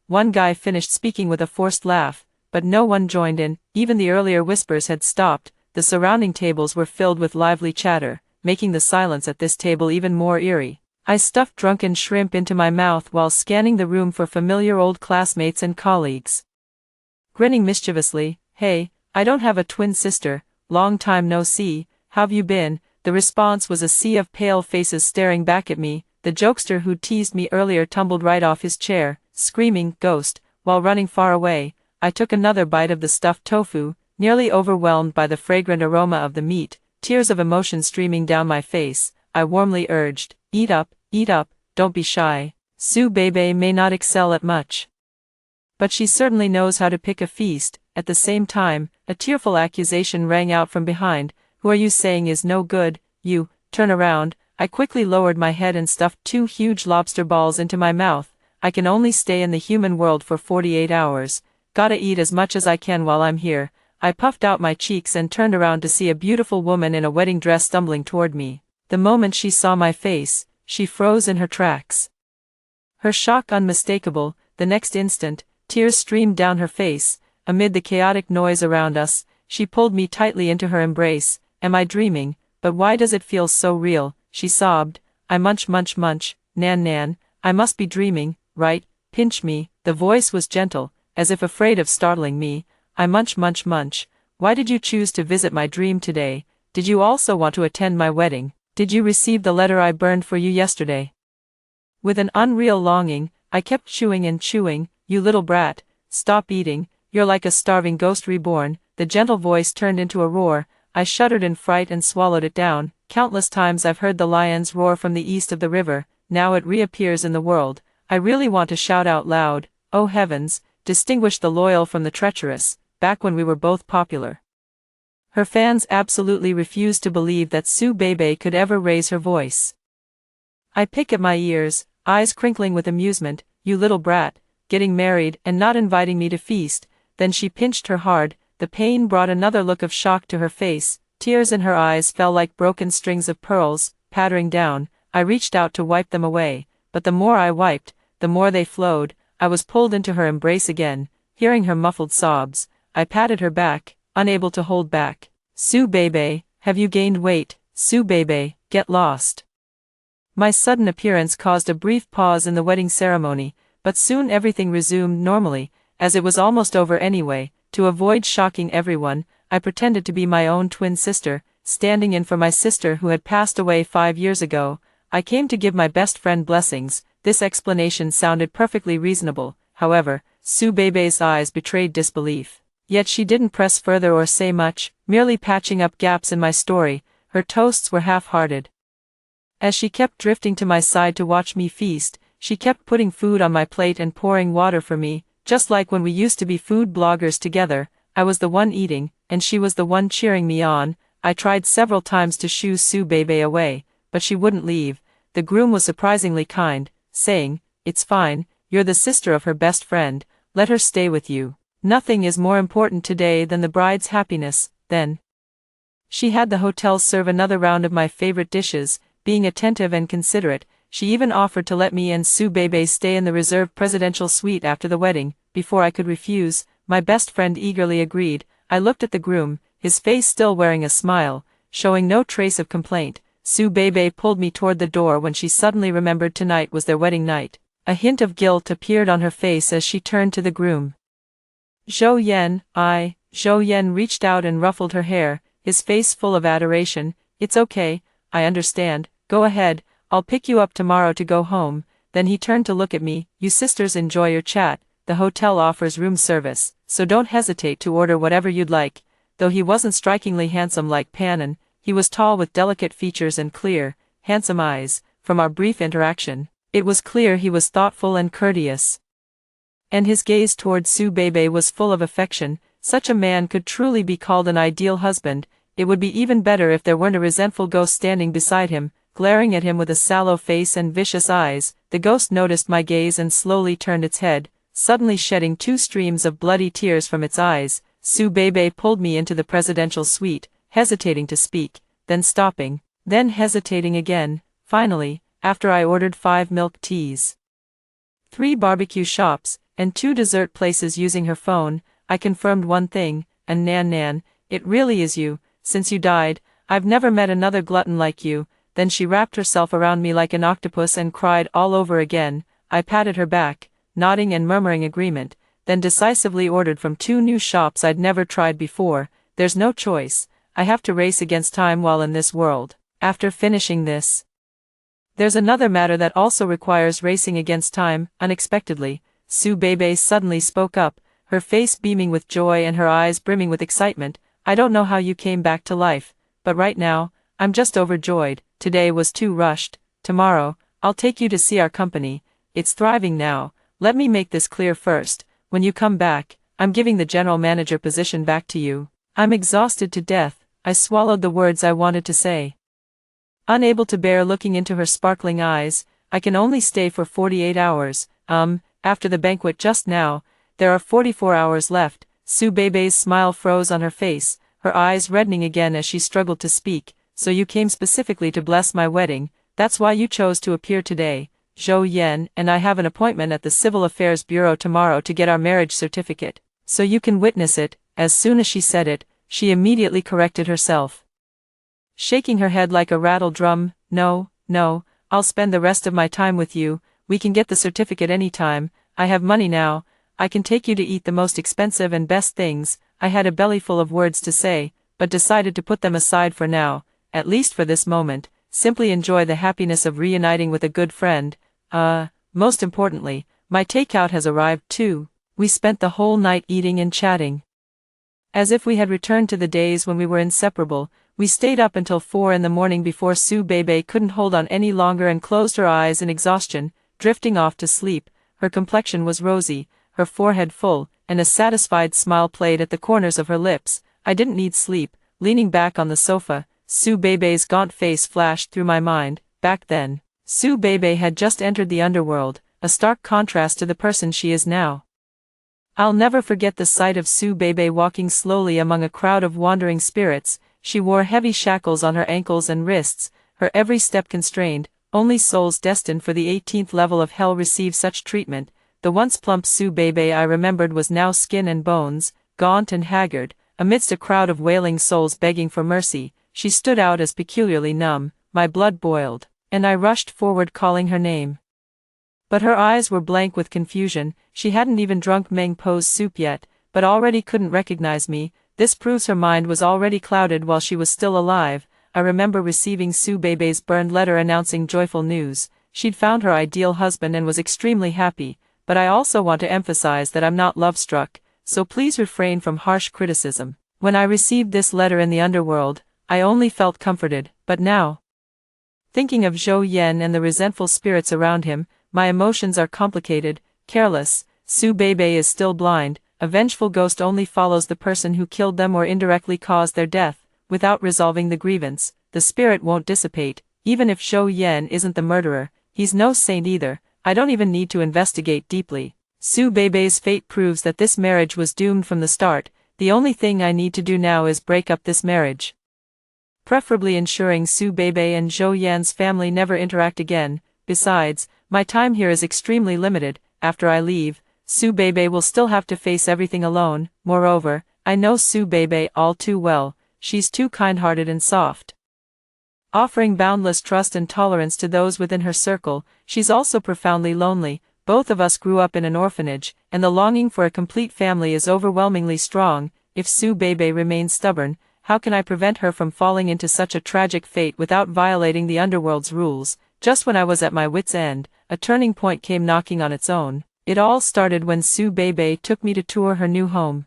One guy finished speaking with a forced laugh, but no one joined in. Even the earlier whispers had stopped. The surrounding tables were filled with lively chatter, making the silence at this table even more eerie. I stuffed drunken shrimp into my mouth while scanning the room for familiar old classmates and colleagues. Grinning mischievously, "Hey, I don't have a twin sister, long time no see, how've you been?" The response was a sea of pale faces staring back at me. The jokester who'd teased me earlier tumbled right off his chair, screaming, "Ghost," while running far away. I took another bite of the stuffed tofu, nearly overwhelmed by the fragrant aroma of the meat, tears of emotion streaming down my face. I warmly urged, eat up, don't be shy. Su Bebe may not excel at much, but she certainly knows how to pick a feast." At the same time, a tearful accusation rang out from behind. "Who are you saying is no good? You, turn around." I quickly lowered my head and stuffed 2 huge lobster balls into my mouth. I can only stay in the human world for 48 hours. Gotta eat as much as I can while I'm here. I puffed out my cheeks and turned around to see a beautiful woman in a wedding dress stumbling toward me. The moment she saw my face, she froze in her tracks, her shock unmistakable. The next instant, tears streamed down her face. Amid the chaotic noise around us, she pulled me tightly into her embrace. "Am I dreaming? But why does it feel so real?" she sobbed. I munch. Nan, I must be dreaming, right? Pinch me." The voice was gentle, as if afraid of startling me. I munch. "Why did you choose to visit my dream today? Did you also want to attend my wedding? Did you receive the letter I burned for you yesterday?" With an unreal longing, I kept chewing and chewing. "You little brat, stop eating. You're like a starving ghost reborn." The gentle voice turned into a roar. I shuddered in fright and swallowed it down. Countless times I've heard the lions roar from the east of the river. Now it reappears in the world. I really want to shout out loud, "Oh heavens, distinguish the loyal from the treacherous." Back when we were both popular, Her fans absolutely refused to believe that Su Bebe could ever raise her voice. I pick at my ears, eyes crinkling with amusement. You little brat, getting married and not inviting me to feast. Then she pinched her hard. The pain brought another look of shock to her face. Tears in her eyes fell like broken strings of pearls, pattering down. I reached out to wipe them away, but the more I wiped, the more they flowed. I was pulled into her embrace again, hearing her muffled sobs. I patted her back, unable to hold back. Su Bebe, have you gained weight? Su Bebe, get lost. My sudden appearance caused a brief pause in the wedding ceremony, but soon everything resumed normally, as it was almost over anyway. To avoid shocking everyone, I pretended to be my own twin sister, standing in for my sister who had passed away 5 years ago. I came to give my best friend blessings. This explanation sounded perfectly reasonable. However, Su Bebe's eyes betrayed disbelief. Yet she didn't press further or say much, merely patching up gaps in my story. Her toasts were half-hearted. As she kept drifting to my side to watch me feast, she kept putting food on my plate and pouring water for me, just like when we used to be food bloggers together. I was the one eating, and she was the one cheering me on. I tried several times to shoo Su Bebe away, but she wouldn't leave. The groom was surprisingly kind, saying, "It's fine, you're the sister of her best friend, let her stay with you. Nothing is more important today than the bride's happiness." Then she had the hotel serve another round of my favorite dishes. Being attentive and considerate, she even offered to let me and Su Bebe stay in the reserved presidential suite after the wedding. Before I could refuse, my best friend eagerly agreed. I looked at the groom, his face still wearing a smile, showing no trace of complaint. Su Bebe pulled me toward the door when she suddenly remembered tonight was their wedding night. A hint of guilt appeared on her face as she turned to the groom. Zhou Yan reached out and ruffled her hair, his face full of adoration. "It's okay, I understand. Go ahead, I'll pick you up tomorrow to go home." Then he turned to look at me. "You sisters enjoy your chat. The hotel offers room service, so don't hesitate to order whatever you'd like." Though he wasn't strikingly handsome like Panon, he was tall with delicate features and clear, handsome eyes. From our brief interaction, it was clear he was thoughtful and courteous. And his gaze toward Su Bebe was full of affection. Such a man could truly be called an ideal husband. It would be even better if there weren't a resentful ghost standing beside him, glaring at him with a sallow face and vicious eyes. The ghost noticed my gaze and slowly turned its head, suddenly shedding 2 streams of bloody tears from its eyes. Su Bebe pulled me into the presidential suite, hesitating to speak, then stopping, then hesitating again. Finally, after I ordered 5 milk teas, 3 barbecue shops, and 2 dessert places using her phone, I confirmed one thing, "And Nan, it really is you. Since you died, I've never met another glutton like you." Then she wrapped herself around me like an octopus and cried all over again. I patted her back, nodding and murmuring agreement, then decisively ordered from 2 new shops I'd never tried before. There's no choice, I have to race against time while in this world. After finishing this, there's another matter that also requires racing against time. Unexpectedly, Su Bebe suddenly spoke up, her face beaming with joy and her eyes brimming with excitement. "I don't know how you came back to life, but right now, I'm just overjoyed. Today was too rushed. Tomorrow, I'll take you to see our company. It's thriving now. Let me make this clear first. When you come back, I'm giving the general manager position back to you." I'm exhausted to death. I swallowed the words I wanted to say, unable to bear looking into her sparkling eyes. "I can only stay for 48 hours. After the banquet just now, there are 44 hours left." Su Bebe's smile froze on her face, her eyes reddening again as she struggled to speak. "So you came specifically to bless my wedding, that's why you chose to appear today. Zhou Yan and I have an appointment at the Civil Affairs Bureau tomorrow to get our marriage certificate, so you can witness it." As soon as she said it, she immediately corrected herself, shaking her head like a rattle drum. No, I'll spend the rest of my time with you. We can get the certificate anytime. I have money now. I can take you to eat the most expensive and best things." I had a belly full of words to say, but decided to put them aside for now, at least for this moment. Simply enjoy the happiness of reuniting with a good friend. Most importantly, my takeout has arrived too. We spent the whole night eating and chatting, as if we had returned to the days when we were inseparable. We stayed up until 4 in the morning before Su Bebe couldn't hold on any longer and closed her eyes in exhaustion, drifting off to sleep. Her complexion was rosy, her forehead full, and a satisfied smile played at the corners of her lips. I didn't need sleep. leaning back on the sofa. Su Bei's gaunt face flashed through my mind. Back then, Su Bei had just entered the underworld, a stark contrast to the person she is now. I'll never forget the sight of Su Bei walking slowly among a crowd of wandering spirits. She wore heavy shackles on her ankles and wrists, her every step constrained. Only souls destined for the 18th level of hell receive such treatment. The once plump Su Bei I remembered was now skin and bones, gaunt and haggard. Amidst a crowd of wailing souls begging for mercy, she stood out as peculiarly numb. My blood boiled, and I rushed forward calling her name. But her eyes were blank with confusion. She hadn't even drunk Meng Po's soup yet, but already couldn't recognize me. This proves her mind was already clouded while she was still alive. I remember receiving Su Bei's burned letter announcing joyful news. She'd found her ideal husband and was extremely happy, but I also want to emphasize that I'm not love-struck, so please refrain from harsh criticism. When I received this letter in the underworld, I only felt comforted, but now, thinking of Zhou Yan and the resentful spirits around him, my emotions are complicated. Careless, Su Bei is still blind. A vengeful ghost only follows the person who killed them or indirectly caused their death. Without resolving the grievance, the spirit won't dissipate. Even if Zhou Yan isn't the murderer, he's no saint either. I don't even need to investigate deeply. Su Bei's fate proves that this marriage was doomed from the start. The only thing I need to do now is break up this marriage, preferably ensuring Su Bei and Zhou Yan's family never interact again. Besides, my time here is extremely limited. After I leave, Su Bei will still have to face everything alone. Moreover, I know Su Bei all too well. She's too kind-hearted and soft, offering boundless trust and tolerance to those within her circle. She's also profoundly lonely. Both of us grew up in an orphanage, and the longing for a complete family is overwhelmingly strong. If Su Bei remains stubborn, how can I prevent her from falling into such a tragic fate without violating the underworld's rules? Just when I was at my wit's end, a turning point came knocking on its own. It all started when Su Bei took me to tour her new home.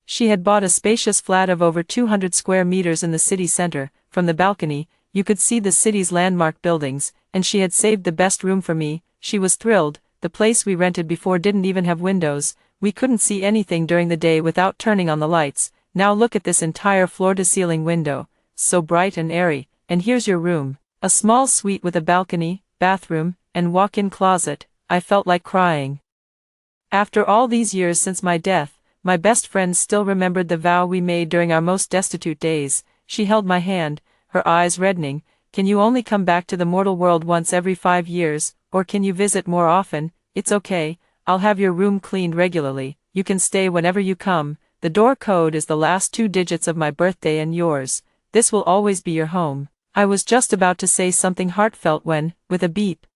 She had bought a spacious flat of over 200 square meters in the city center. From the balcony, you could see the city's landmark buildings, and she had saved the best room for me. She was thrilled. The place we rented before didn't even have windows. We couldn't see anything during the day without turning on the lights. Now look at this entire floor-to-ceiling window, so bright and airy. And here's your room. A small suite with a balcony, bathroom, and walk-in closet. I felt like crying. After all these years since my death, my best friend still remembered the vow we made during our most destitute days. She held my hand, her eyes reddening. Can you only come back to the mortal world once every 5 years, or can you visit more often? It's okay, I'll have your room cleaned regularly. You can stay whenever you come. The door code is the last 2 digits of my birthday and yours. This will always be your home. I was just about to say something heartfelt when, with a beep,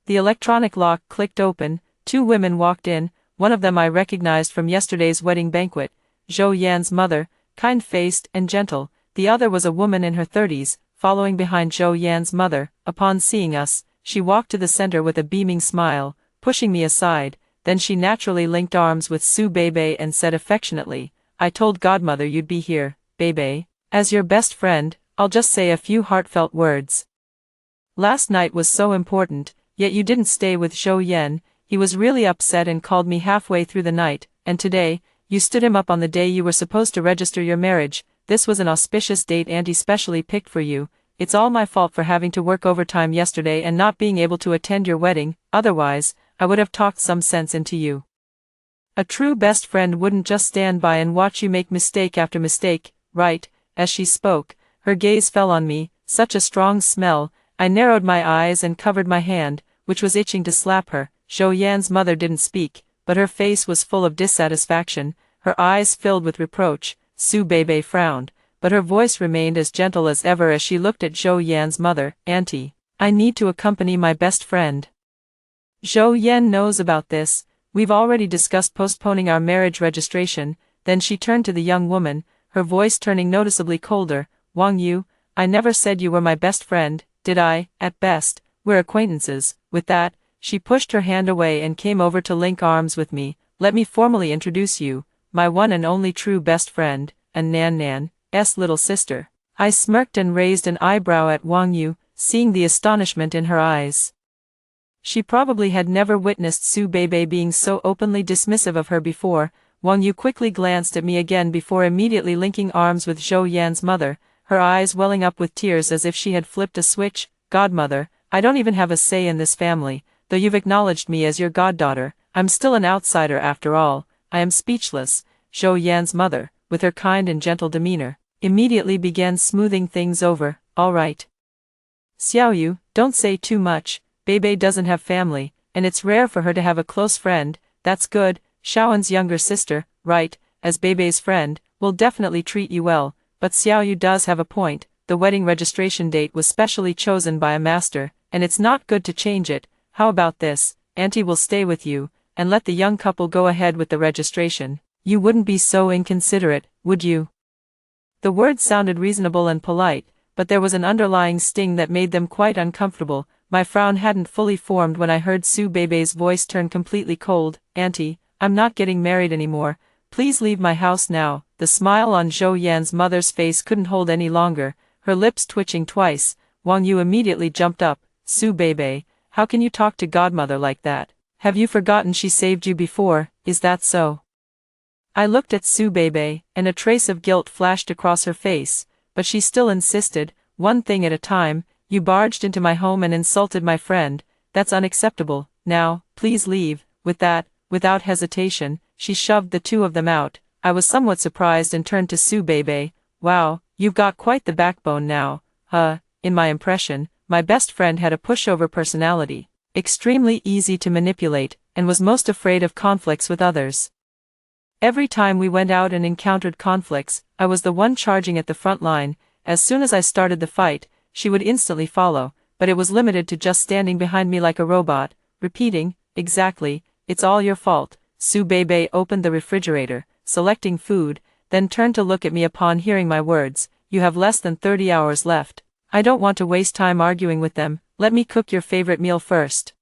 the electronic lock clicked open. 2 women walked in. One of them I recognized from yesterday's wedding banquet, Zhou Yan's mother, kind-faced and gentle. The other was a woman in her 30s, following behind Zhou Yan's mother. Upon seeing us, she walked to the center with a beaming smile, pushing me aside. Then she naturally linked arms with Su Bei and said affectionately, I told Godmother you'd be here, Bei. As your best friend, I'll just say a few heartfelt words. Last night was so important, yet you didn't stay with Zhou Yan. He was really upset and called me halfway through the night, and today, you stood him up on the day you were supposed to register your marriage. This was an auspicious date Auntie specially picked for you. It's all my fault for having to work overtime yesterday and not being able to attend your wedding. Otherwise, I would have talked some sense into you. A true best friend wouldn't just stand by and watch you make mistake after mistake, right? As she spoke, her gaze fell on me, such a strong smell. I narrowed my eyes and covered my hand, which was itching to slap her. Zhou Yan's mother didn't speak, but her face was full of dissatisfaction, her eyes filled with reproach. Su Bei frowned, but her voice remained as gentle as ever as she looked at Zhou Yan's mother. Auntie, I need to accompany my best friend. Zhou Yan knows about this. We've already discussed postponing our marriage registration. Then she turned to the young woman, her voice turning noticeably colder. Wang Yu, I never said you were my best friend, did I? At best, we're acquaintances. With that, she pushed her hand away and came over to link arms with me. Let me formally introduce you, my one and only true best friend, and Nan's little sister. I smirked and raised an eyebrow at Wang Yu, seeing the astonishment in her eyes. She probably had never witnessed Su Bei being so openly dismissive of her before. Wang Yu quickly glanced at me again before immediately linking arms with Zhou Yan's mother, her eyes welling up with tears as if she had flipped a switch. Godmother, I don't even have a say in this family, though you've acknowledged me as your goddaughter, I'm still an outsider after all. I am speechless. Zhou Yan's mother, with her kind and gentle demeanor, immediately began smoothing things over. All right. Xiaoyu, don't say too much. Beibei doesn't have family, and it's rare for her to have a close friend. That's good. Xiaowen's younger sister, right, as Beibei's friend, will definitely treat you well, but Xiaoyu does have a point. The wedding registration date was specially chosen by a master, and it's not good to change it. How about this? Auntie will stay with you, and let the young couple go ahead with the registration. You wouldn't be so inconsiderate, would you? The words sounded reasonable and polite, but there was an underlying sting that made them quite uncomfortable. My frown hadn't fully formed when I heard Su Beibei's voice turn completely cold. Auntie, I'm not getting married anymore. Please leave my house now. The smile on Zhou Yan's mother's face couldn't hold any longer, her lips twitching twice. Wang Yu immediately jumped up. Su Beibei, how can you talk to godmother like that? Have you forgotten she saved you before? Is that so? I looked at Su Beibei, and a trace of guilt flashed across her face, but she still insisted, one thing at a time. You barged into my home and insulted my friend. That's unacceptable. Now, please leave. With that, without hesitation, she shoved the two of them out. I was somewhat surprised and turned to Su Beibei. Wow, you've got quite the backbone now. In my impression, my best friend had a pushover personality, extremely easy to manipulate, and was most afraid of conflicts with others. Every time we went out and encountered conflicts, I was the one charging at the front line. As soon as I started the fight, she would instantly follow, but it was limited to just standing behind me like a robot, repeating, exactly, it's all your fault. Su Beibei opened the refrigerator, selecting food, then turned to look at me upon hearing my words. You have less than 30 hours left. I don't want to waste time arguing with them. Let me cook your favorite meal first.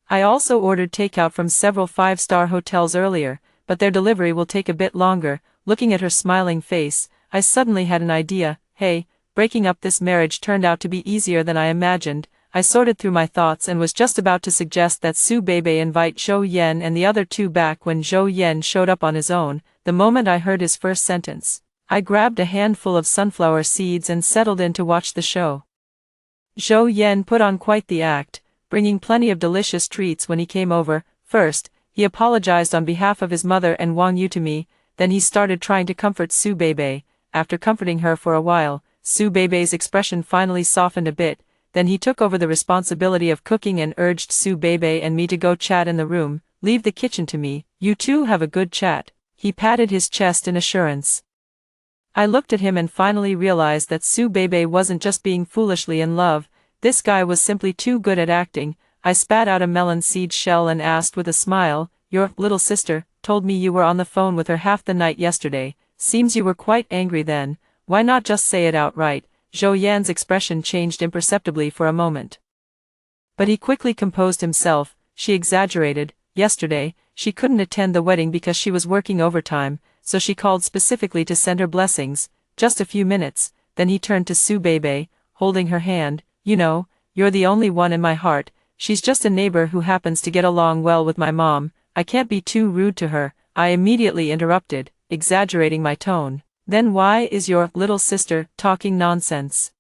I also ordered takeout from several five-star hotels earlier, but their delivery will take a bit longer. Looking at her smiling face, I suddenly had an idea. Hey, breaking up this marriage turned out to be easier than I imagined. I sorted through my thoughts and was just about to suggest that Su Beibei invite Zhou Yan and the other two back when Zhou Yan showed up on his own. The moment I heard his first sentence, I grabbed a handful of sunflower seeds and settled in to watch the show. Zhou Yan put on quite the act, bringing plenty of delicious treats when he came over. First, he apologized on behalf of his mother and Wang Yu to me, then he started trying to comfort Su Beibei. After comforting her for a while, Su Beibei's expression finally softened a bit. Then he took over the responsibility of cooking and urged Su Beibei and me to go chat in the room. Leave the kitchen to me. You two have a good chat. He patted his chest in assurance. I looked at him and finally realized that Su Beibei wasn't just being foolishly in love. This guy was simply too good at acting. I spat out a melon seed shell and asked with a smile, your little sister told me you were on the phone with her half the night yesterday. Seems you were quite angry then. Why not just say it outright? Zhou Yan's expression changed imperceptibly for a moment, but he quickly composed himself. She exaggerated. Yesterday, she couldn't attend the wedding because she was working overtime, so she called specifically to send her blessings. Just a few minutes, then he turned to Su Beibei, holding her hand. You know, you're the only one in my heart. She's just a neighbor who happens to get along well with my mom. I can't be too rude to her. I immediately interrupted, exaggerating my tone. Then why is your little sister talking nonsense?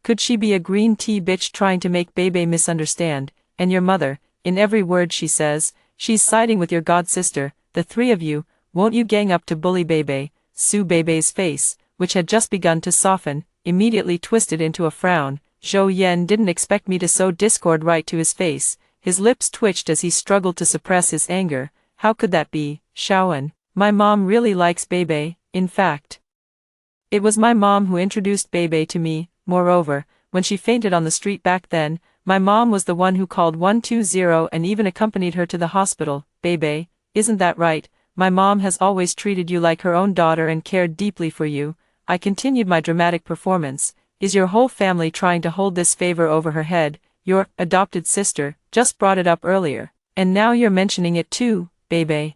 Could she be a green tea bitch trying to make Beibei misunderstand? And your mother, in every word she says, she's siding with your god sister. The three of you, won't you gang up to bully Beibei? Su Beibei's face, which had just begun to soften, immediately twisted into a frown. Zhou Yan didn't expect me to sow discord right to his face. His lips twitched as he struggled to suppress his anger. How could that be, Xiaowen? My mom really likes Beibei. In fact, it was my mom who introduced Beibei to me. Moreover, when she fainted on the street back then, my mom was the one who called 120 and even accompanied her to the hospital. Beibei, isn't that right? My mom has always treated you like her own daughter and cared deeply for you. I continued my dramatic performance. Is your whole family trying to hold this favor over her head? Your adopted sister just brought it up earlier, and now you're mentioning it too, Beibei.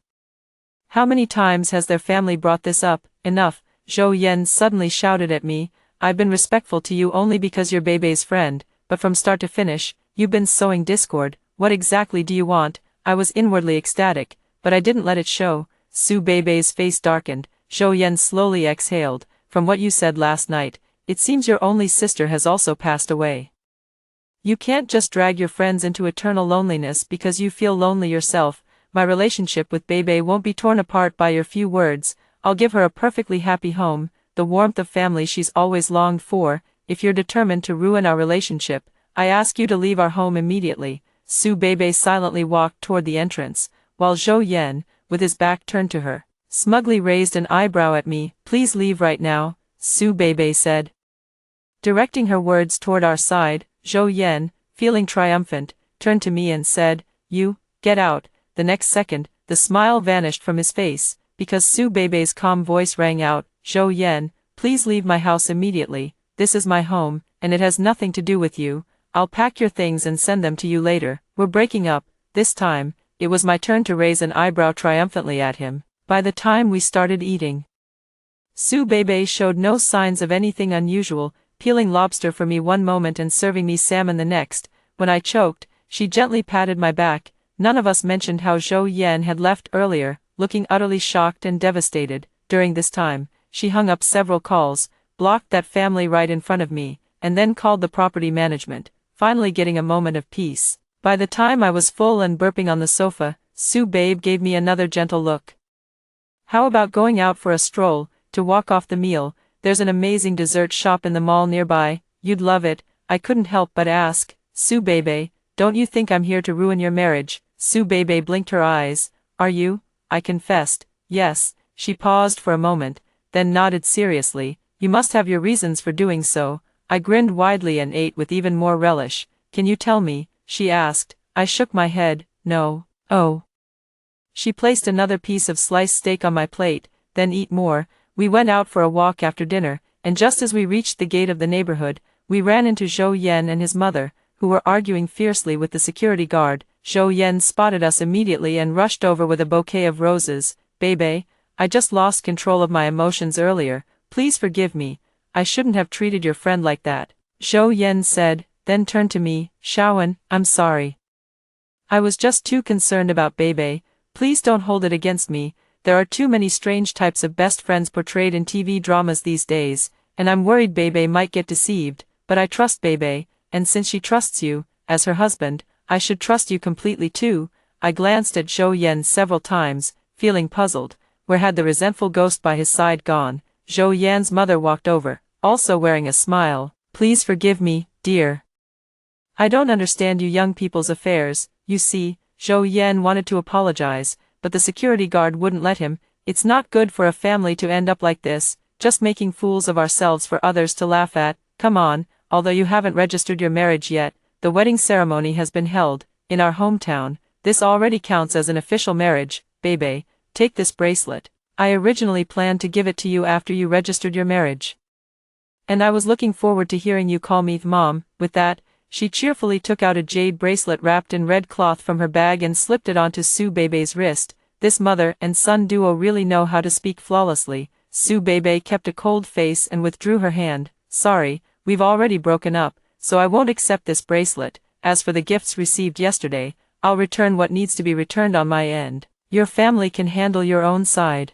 How many times has their family brought this up? Enough, Zhou Yan suddenly shouted at me. I've been respectful to you only because you're Beibei's friend, but from start to finish, you've been sowing discord. What exactly do you want? I was inwardly ecstatic, but I didn't let it show. Su Beibei's face darkened. Zhou Yan slowly exhaled. From what you said last night, it seems your only sister has also passed away. You can't just drag your friends into eternal loneliness because you feel lonely yourself. My relationship with Beibei won't be torn apart by your few words. I'll give her a perfectly happy home, the warmth of family she's always longed for. If you're determined to ruin our relationship, I ask you to leave our home immediately. Su Beibei silently walked toward the entrance, while Zhou Yan, with his back turned to her, smugly raised an eyebrow at me. Please leave right now, Su Beibei said. Directing her words toward our side, Zhou Yan, feeling triumphant, turned to me and said, "You, get out." The next second, the smile vanished from his face, because Su Beibei's calm voice rang out, "Zhou Yan, please leave my house immediately. This is my home, and it has nothing to do with you. I'll pack your things and send them to you later. We're breaking up." This time, it was my turn to raise an eyebrow triumphantly at him. By the time we started eating, Su Beibei showed no signs of anything unusual, peeling lobster for me one moment and serving me salmon the next. When I choked, she gently patted my back. None of us mentioned how Zhou Yan had left earlier, looking utterly shocked and devastated. During this time, she hung up several calls, blocked that family right in front of me, and then called the property management, finally getting a moment of peace. By the time I was full and burping on the sofa, Su Babe gave me another gentle look. "How about going out for a stroll, to walk off the meal? There's an amazing dessert shop in the mall nearby. You'd love it." I couldn't help but ask, "Su Beibei, don't you think I'm here to ruin your marriage?" Su Beibei blinked her eyes. "Are you?" I confessed. "Yes." She paused for a moment, then nodded seriously. "You must have your reasons for doing so." I grinned widely and ate with even more relish. "Can you tell me?" she asked. I shook my head. "No." "Oh." She placed another piece of sliced steak on my plate. "Then eat more." We went out for a walk after dinner, and just as we reached the gate of the neighborhood, we ran into Zhou Yan and his mother, who were arguing fiercely with the security guard. Zhou Yan spotted us immediately and rushed over with a bouquet of roses. "Beibei, I just lost control of my emotions earlier. Please forgive me. I shouldn't have treated your friend like that," Zhou Yan said, then turned to me. "Shaoan, I'm sorry. I was just too concerned about Beibei. Please don't hold it against me. There are too many strange types of best friends portrayed in TV dramas these days, and I'm worried Beibei might get deceived, but I trust Beibei, and since she trusts you, as her husband, I should trust you completely too." I glanced at Zhou Yan several times, feeling puzzled. Where had the resentful ghost by his side gone? Zhou Yan's mother walked over, also wearing a smile. "Please forgive me, dear. I don't understand you young people's affairs." You see, Zhou Yan wanted to apologize, but the security guard wouldn't let him. "It's not good for a family to end up like this, just making fools of ourselves for others to laugh at. Come on, although you haven't registered your marriage yet, the wedding ceremony has been held, in our hometown. This already counts as an official marriage. Beibei, take this bracelet. I originally planned to give it to you after you registered your marriage, and I was looking forward to hearing you call me Mom." With that, she cheerfully took out a jade bracelet wrapped in red cloth from her bag and slipped it onto Su Beibei's wrist. This mother and son duo really know how to speak flawlessly. Su Beibei kept a cold face and withdrew her hand. "Sorry, we've already broken up, so I won't accept this bracelet. As for the gifts received yesterday, I'll return what needs to be returned on my end. Your family can handle your own side."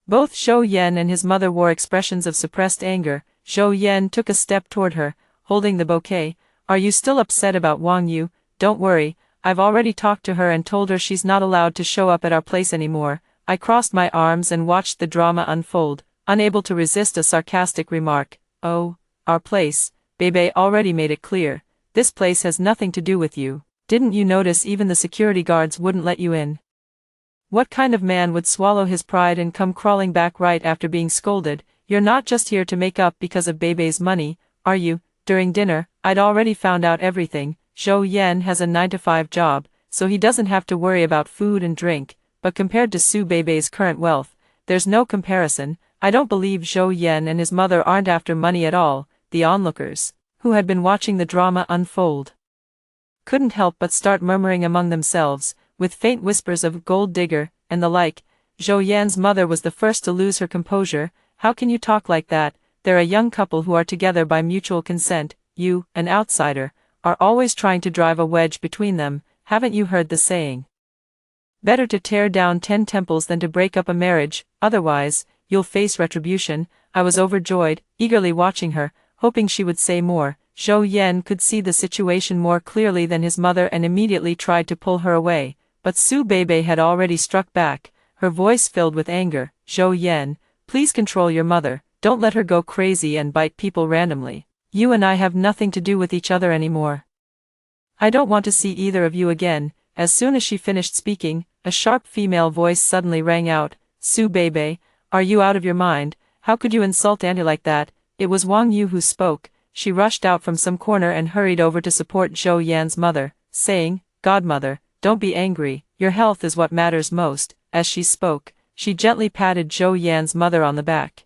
Both Zhou Yan and his mother wore expressions of suppressed anger. Zhou Yan took a step toward her, holding the bouquet. "Are you still upset about Wang Yu? Don't worry, I've already talked to her and told her she's not allowed to show up at our place anymore." I crossed my arms and watched the drama unfold, unable to resist a sarcastic remark. "Oh, our place." Beibei already made it clear. "This place has nothing to do with you. Didn't you notice even the security guards wouldn't let you in? What kind of man would swallow his pride and come crawling back right after being scolded? You're not just here to make up because of Beibei's money, are you?" During dinner, I'd already found out everything. Zhou Yan has a 9-to-5 job, so he doesn't have to worry about food and drink, but compared to Su Beibei's current wealth, there's no comparison. I don't believe Zhou Yan and his mother aren't after money at all. The onlookers, who had been watching the drama unfold, couldn't help but start murmuring among themselves, with faint whispers of "gold digger" and the like. Zhou Yan's mother was the first to lose her composure. "How can you talk like that? They're a young couple who are together by mutual consent. You, an outsider, are always trying to drive a wedge between them. Haven't you heard the saying? Better to tear down 10 temples than to break up a marriage, otherwise, you'll face retribution. I was overjoyed, eagerly watching her, hoping she would say more. Zhou Yan could see the situation more clearly than his mother and immediately tried to pull her away, but Su Beibei had already struck back, her voice filled with anger. Zhou Yan, please control your mother, don't let her go crazy and bite people randomly. You and I have nothing to do with each other anymore. I don't want to see either of you again. As soon as she finished speaking, a sharp female voice suddenly rang out. Su Beibei, are you out of your mind? How could you insult Auntie like that? It was Wang Yu who spoke. She rushed out from some corner and hurried over to support Zhou Yan's mother, saying, Godmother, don't be angry, your health is what matters most. As she spoke, she gently patted Zhou Yan's mother on the back.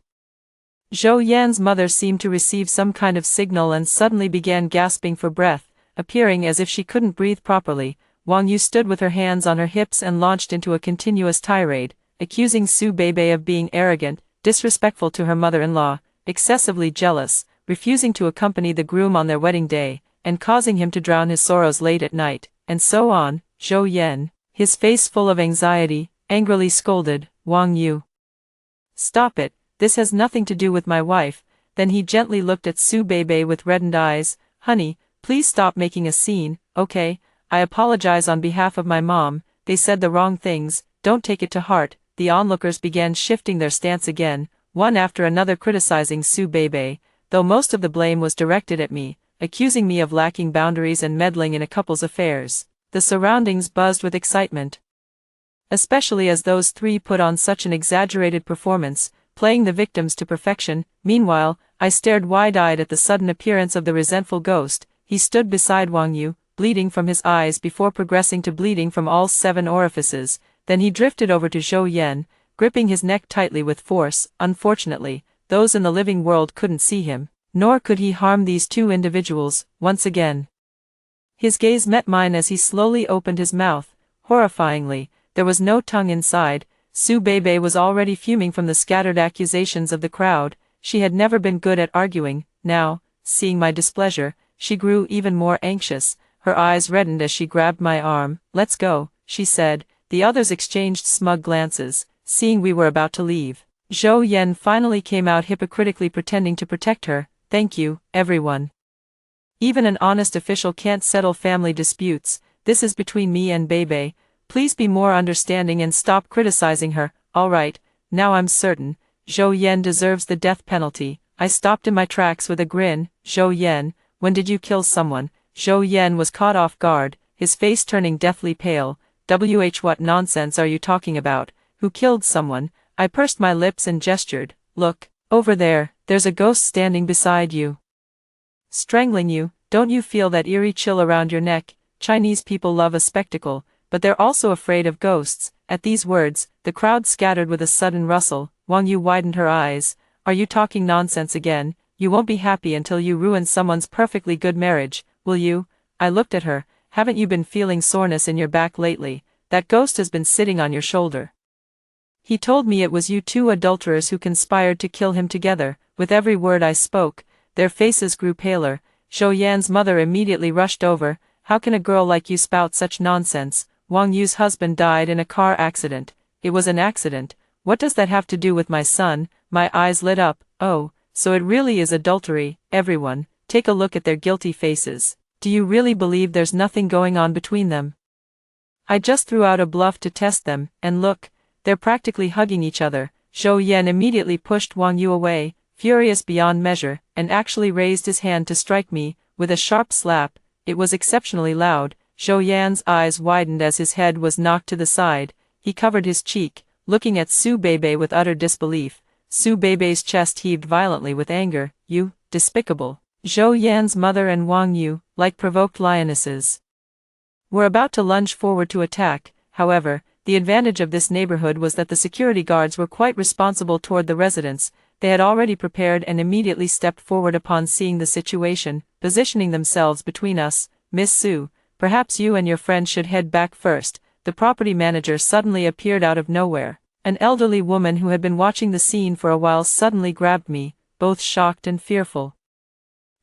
Zhou Yan's mother seemed to receive some kind of signal and suddenly began gasping for breath, appearing as if she couldn't breathe properly. Wang Yu stood with her hands on her hips and launched into a continuous tirade, accusing Su Beibei of being arrogant, disrespectful to her mother-in-law, excessively jealous, refusing to accompany the groom on their wedding day, and causing him to drown his sorrows late at night, and so on. Zhou Yan, his face full of anxiety, angrily scolded, Wang Yu. Stop it, this has nothing to do with my wife. Then he gently looked at Su Beibei with reddened eyes. Honey, please stop making a scene, okay? I apologize on behalf of my mom, they said the wrong things, don't take it to heart. The onlookers began shifting their stance again, one after another criticizing Su Beibei, though most of the blame was directed at me, accusing me of lacking boundaries and meddling in a couple's affairs. The surroundings buzzed with excitement, especially as those three put on such an exaggerated performance, playing the victims to perfection. Meanwhile, I stared wide-eyed at the sudden appearance of the resentful ghost. He stood beside Wang Yu, bleeding from his eyes before progressing to bleeding from all 7 orifices. Then he drifted over to Zhou Yan, gripping his neck tightly with force. Unfortunately, those in the living world couldn't see him, nor could he harm these 2 individuals. Once again, his gaze met mine as he slowly opened his mouth. Horrifyingly, there was no tongue inside. Su Beibei was already fuming from the scattered accusations of the crowd. She had never been good at arguing. Now, seeing my displeasure, she grew even more anxious. Her eyes reddened as she grabbed my arm. Let's go, she said. The others exchanged smug glances, seeing we were about to leave. Zhou Yan finally came out, hypocritically pretending to protect her. Thank you, everyone. Even an honest official can't settle family disputes. This is between me and Beibei. Please be more understanding and stop criticizing her. All right, now I'm certain Zhou Yan deserves the death penalty. I stopped in my tracks with a grin. Zhou Yan, when did you kill someone? Zhou Yan was caught off guard, his face turning deathly pale. What nonsense are you talking about? Who killed someone? I pursed my lips and gestured. Look, over there, there's a ghost standing beside you, strangling you. Don't you feel that eerie chill around your neck? Chinese people love a spectacle, but they're also afraid of ghosts. At these words, the crowd scattered with a sudden rustle. Wang Yu widened her eyes. Are you talking nonsense again? You won't be happy until you ruin someone's perfectly good marriage, will you? I looked at her. Haven't you been feeling soreness in your back lately? That ghost has been sitting on your shoulder. He told me it was you 2 adulterers who conspired to kill him together. With every word I spoke, their faces grew paler. Zhou Yan's mother immediately rushed over. How can a girl like you spout such nonsense? Wang Yu's husband died in a car accident. It was an accident. What does that have to do with my son? My eyes lit up. Oh, so it really is adultery. Everyone, take a look at their guilty faces. Do you really believe there's nothing going on between them? I just threw out a bluff to test them, and look, they're practically hugging each other. Zhou Yan immediately pushed Wang Yu away, furious beyond measure, and actually raised his hand to strike me, with a sharp slap. It was exceptionally loud. Zhou Yan's eyes widened as his head was knocked to the side. He covered his cheek, looking at Su Beibei with utter disbelief. Su Beibei's chest heaved violently with anger. You, despicable. Zhou Yan's mother and Wang Yu, like provoked lionesses, were about to lunge forward to attack. However, the advantage of this neighborhood was that the security guards were quite responsible toward the residents. They had already prepared and immediately stepped forward upon seeing the situation, positioning themselves between us. Miss Su, perhaps you and your friend should head back first. The property manager suddenly appeared out of nowhere. An elderly woman who had been watching the scene for a while suddenly grabbed me, both shocked and fearful.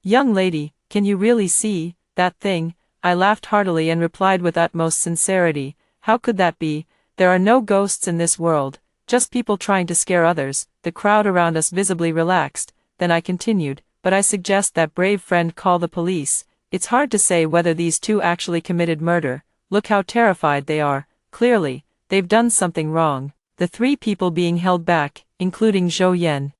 Young lady, can you really see that thing? I laughed heartily and replied with utmost sincerity. How could that be? there are no ghosts in this world, just people trying to scare others." The crowd around us visibly relaxed. Then I continued, "But I suggest that brave friend call the police. It's hard to say whether these two actually committed murder. Look how terrified they are. Clearly, they've done something wrong." The three people being held back, including Zhou Yan,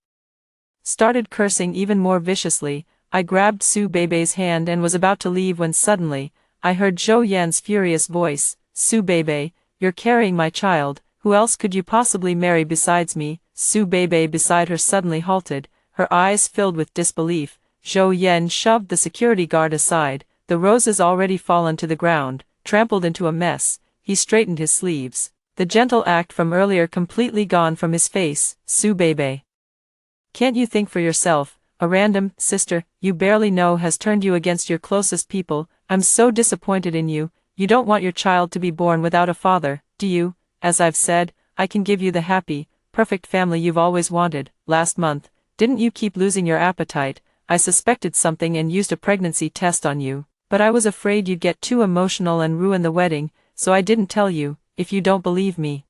started cursing even more viciously. I grabbed Su Bei's hand and was about to leave when suddenly, I heard Zhou Yan's furious voice, "Su Bei, you're carrying my child, who else could you possibly marry besides me?" Su Bei beside her suddenly halted, her eyes filled with disbelief. Zhou Yan shoved the security guard aside, the roses already fallen to the ground, trampled into a mess. He straightened his sleeves, the gentle act from earlier completely gone from his face. "Su Bei, can't you think for yourself? A random sister you barely know has turned you against your closest people. I'm so disappointed in you. You don't want your child to be born without a father, do you? As I've said, I can give you the happy, perfect family you've always wanted. Last month, didn't you keep losing your appetite? I suspected something and used a pregnancy test on you, but I was afraid you'd get too emotional and ruin the wedding, so I didn't tell you. If you don't believe me,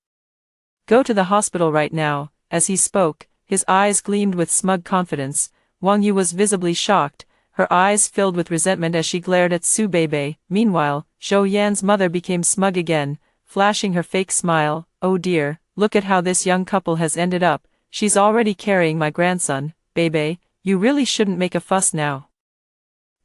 go to the hospital right now." As he spoke, his eyes gleamed with smug confidence. Wang Yu was visibly shocked, her eyes filled with resentment as she glared at Su Bei. Meanwhile, Zhou Yan's mother became smug again, flashing her fake smile. "Oh dear, look at how this young couple has ended up. She's already carrying my grandson. Bei, you really shouldn't make a fuss now."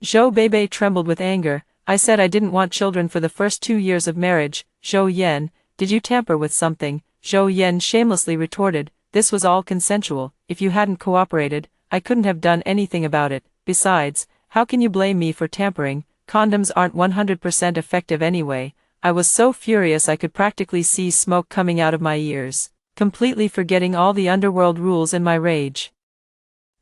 Zhou Bei trembled with anger. "I said I didn't want children for the first 2 years of marriage." "Zhou Yan, did you tamper with something?" Zhou Yan shamelessly retorted. "This was all consensual. If you hadn't cooperated, I couldn't have done anything about it. Besides, how can you blame me for tampering? Condoms aren't 100% effective anyway." I was so furious I could practically see smoke coming out of my ears, completely forgetting all the underworld rules in my rage,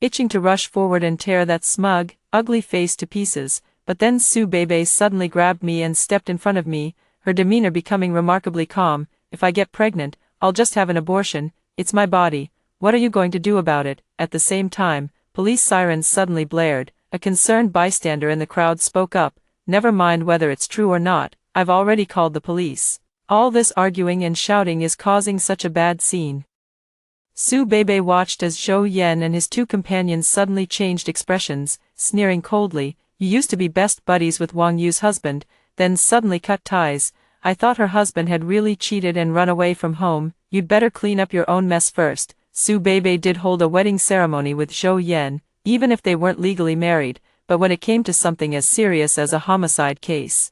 itching to rush forward and tear that smug, ugly face to pieces. But then Su Bei suddenly grabbed me and stepped in front of me, her demeanor becoming remarkably calm. "If I get pregnant, I'll just have an abortion. It's my body. What are you going to do about it?" At the same time, police sirens suddenly blared. A concerned bystander in the crowd spoke up, "Never mind whether it's true or not, I've already called the police. All this arguing and shouting is causing such a bad scene." Su Bei watched as Zhou Yan and his two companions suddenly changed expressions, sneering coldly. "You used to be best buddies with Wang Yu's husband, then suddenly cut ties. I thought her husband had really cheated and run away from home. You'd better clean up your own mess first." Su Bei did hold a wedding ceremony with Zhou Yan, even if they weren't legally married, but when it came to something as serious as a homicide case,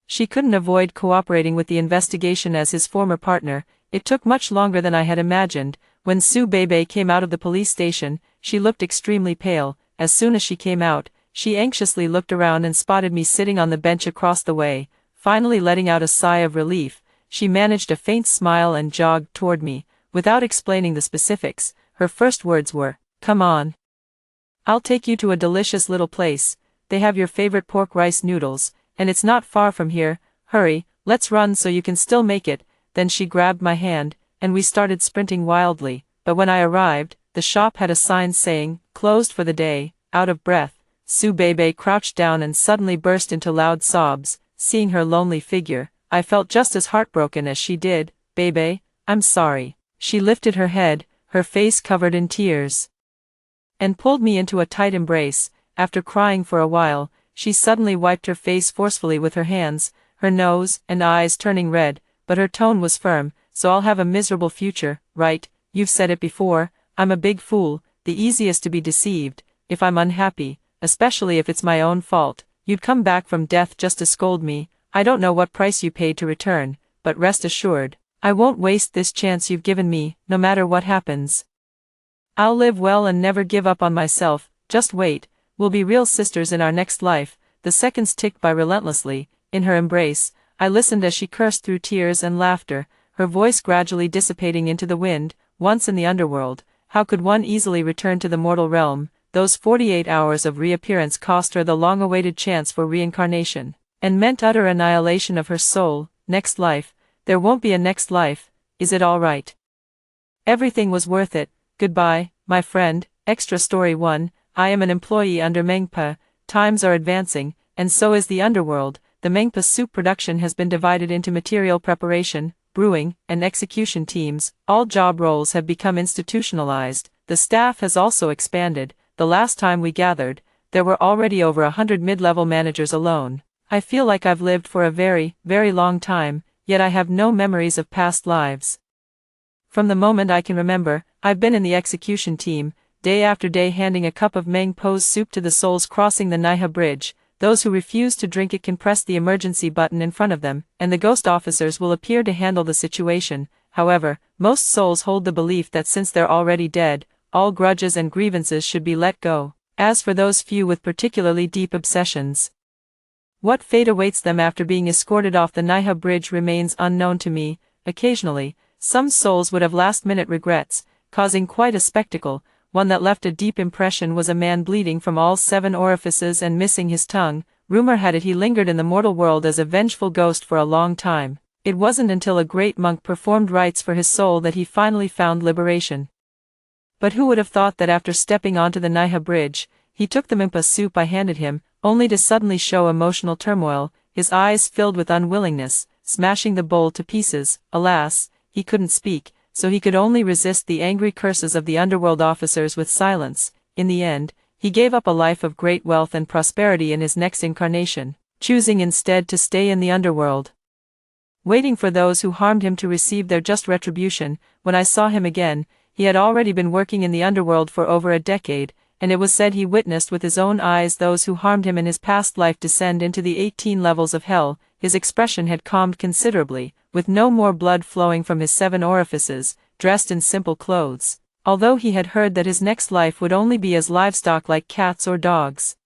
she couldn't avoid cooperating with the investigation as his former partner. It took much longer than I had imagined. When Su Bei came out of the police station, she looked extremely pale. As soon as she came out, she anxiously looked around and spotted me sitting on the bench across the way. Finally letting out a sigh of relief, she managed a faint smile and jogged toward me. Without explaining the specifics, her first words were, "Come on. I'll take you to a delicious little place. They have your favorite pork rice noodles, and it's not far from here. Hurry, let's run so you can still make it." Then she grabbed my hand, and we started sprinting wildly. But when I arrived, the shop had a sign saying, "Closed for the day." Out of breath, Su Bei crouched down and suddenly burst into loud sobs. Seeing her lonely figure, I felt just as heartbroken as she did. "Bei, I'm sorry." She lifted her head, her face covered in tears, and pulled me into a tight embrace. After crying for a while, she suddenly wiped her face forcefully with her hands, her nose and eyes turning red, but her tone was firm. "So I'll have a miserable future, right? You've said it before. I'm a big fool, the easiest to be deceived. If I'm unhappy, especially if it's my own fault, you'd come back from death just to scold me. I don't know what price you paid to return, but rest assured, I won't waste this chance you've given me. No matter what happens, I'll live well and never give up on myself. Just wait, we'll be real sisters in our next life." The seconds ticked by relentlessly. In her embrace, I listened as she cursed through tears and laughter, her voice gradually dissipating into the wind. Once in the underworld, how could one easily return to the mortal realm? Those 48 hours of reappearance cost her the long-awaited chance for reincarnation, and meant utter annihilation of her soul. Next life? There won't be a next life. Is it all right? Everything was worth it. Goodbye, my friend. Extra Story 1. I am an employee under Mengpa. Times are advancing, and so is the underworld. The Mengpa soup production has been divided into material preparation, brewing, and execution teams, all job roles have become institutionalized. The staff has also expanded. The last time we gathered, there were already over 100 mid-level managers alone. I feel like I've lived for a very, very long time, yet I have no memories of past lives. From the moment I can remember, I've been in the execution team, day after day handing a cup of Mangpo's soup to the souls crossing the Naiha Bridge. Those who refuse to drink it can press the emergency button in front of them, and the ghost officers will appear to handle the situation. However, most souls hold the belief that since they're already dead, all grudges and grievances should be let go. As for those few with particularly deep obsessions, what fate awaits them after being escorted off the Naiha Bridge remains unknown to me. Occasionally, some souls would have last-minute regrets, causing quite a spectacle. One that left a deep impression was a man bleeding from all 7 orifices and missing his tongue. Rumor had it he lingered in the mortal world as a vengeful ghost for a long time. It wasn't until a great monk performed rites for his soul that he finally found liberation. But who would have thought that after stepping onto the Naiha Bridge, he took the Mangpo soup I handed him, only to suddenly show emotional turmoil, his eyes filled with unwillingness, smashing the bowl to pieces. Alas, he couldn't speak, so he could only resist the angry curses of the underworld officers with silence. In the end, he gave up a life of great wealth and prosperity in his next incarnation, choosing instead to stay in the underworld, waiting for those who harmed him to receive their just retribution. When I saw him again, he had already been working in the underworld for over a decade, and it was said he witnessed with his own eyes those who harmed him in his past life descend into the 18 levels of hell. His expression had calmed considerably, with no more blood flowing from his 7 orifices, dressed in simple clothes, although he had heard that his next life would only be as livestock like cats or dogs.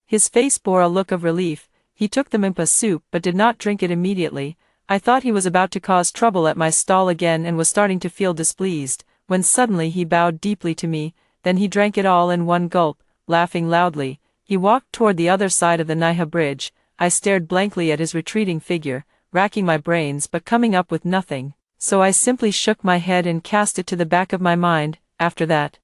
His face bore a look of relief. He took the Mangpo soup but did not drink it immediately. I thought he was about to cause trouble at my stall again and was starting to feel displeased, when suddenly he bowed deeply to me. Then he drank it all in one gulp, laughing loudly. He walked toward the other side of the Naiha Bridge. I stared blankly at his retreating figure, racking my brains but coming up with nothing, so I simply shook my head and cast it to the back of my mind. After that,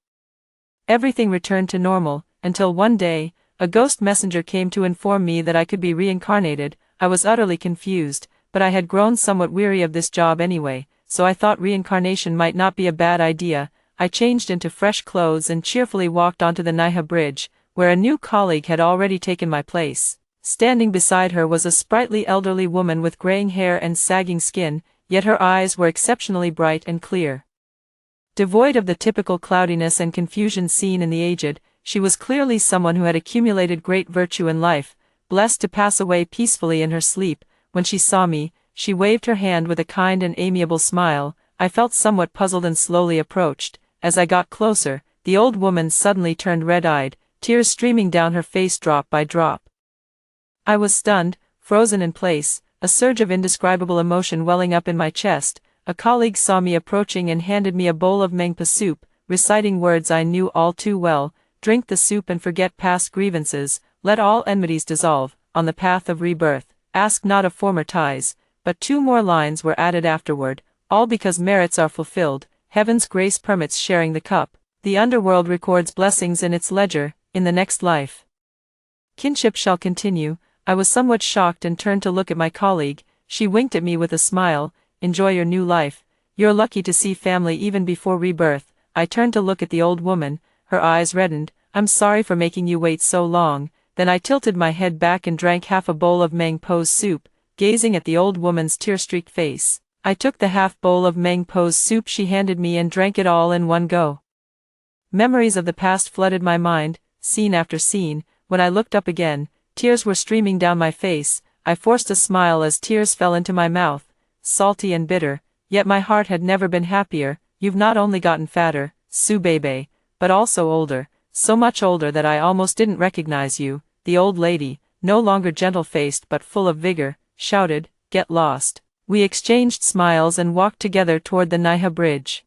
everything returned to normal, until one day, a ghost messenger came to inform me that I could be reincarnated. I was utterly confused, but I had grown somewhat weary of this job anyway, so I thought reincarnation might not be a bad idea. I changed into fresh clothes and cheerfully walked onto the Naiha Bridge, where a new colleague had already taken my place. Standing beside her was a sprightly elderly woman with graying hair and sagging skin, yet her eyes were exceptionally bright and clear. Devoid of the typical cloudiness and confusion seen in the aged, she was clearly someone who had accumulated great virtue in life, blessed to pass away peacefully in her sleep. When she saw me, she waved her hand with a kind and amiable smile. I felt somewhat puzzled and slowly approached. As I got closer, the old woman suddenly turned red-eyed, tears streaming down her face drop by drop. I was stunned, frozen in place, a surge of indescribable emotion welling up in my chest. A colleague saw me approaching and handed me a bowl of Mangpo soup, reciting words I knew all too well. Drink the soup and forget past grievances, let all enmities dissolve, on the path of rebirth, ask not of former ties. But 2 more lines were added afterward, all because merits are fulfilled. Heaven's grace permits sharing the cup. The underworld records blessings in its ledger. In the next life, kinship shall continue. I was somewhat shocked and turned to look at my colleague. She winked at me with a smile. Enjoy your new life. You're lucky to see family even before rebirth. I turned to look at the old woman. Her eyes reddened. I'm sorry for making you wait so long. Then I tilted my head back and drank half a bowl of Mangpo's soup, gazing at the old woman's tear-streaked face. I took the half bowl of Mangpo's soup she handed me and drank it all in one go. Memories of the past flooded my mind, scene after scene. When I looked up again, tears were streaming down my face. I forced a smile as tears fell into my mouth, salty and bitter, yet my heart had never been happier. You've not only gotten fatter, Su Bebe, but also older, so much older that I almost didn't recognize you. The old lady, no longer gentle-faced but full of vigor, shouted, "Get lost." We exchanged smiles and walked together toward the Naiha Bridge.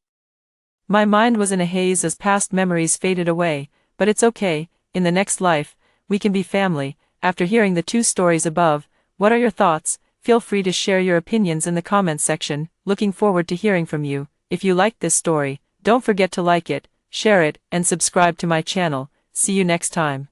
My mind was in a haze as past memories faded away, but it's okay, in the next life, we can be family. After hearing the 2 stories above, what are your thoughts? Feel free to share your opinions in the comments section. Looking forward to hearing from you. If you liked this story, don't forget to like it, share it, and subscribe to my channel. See you next time.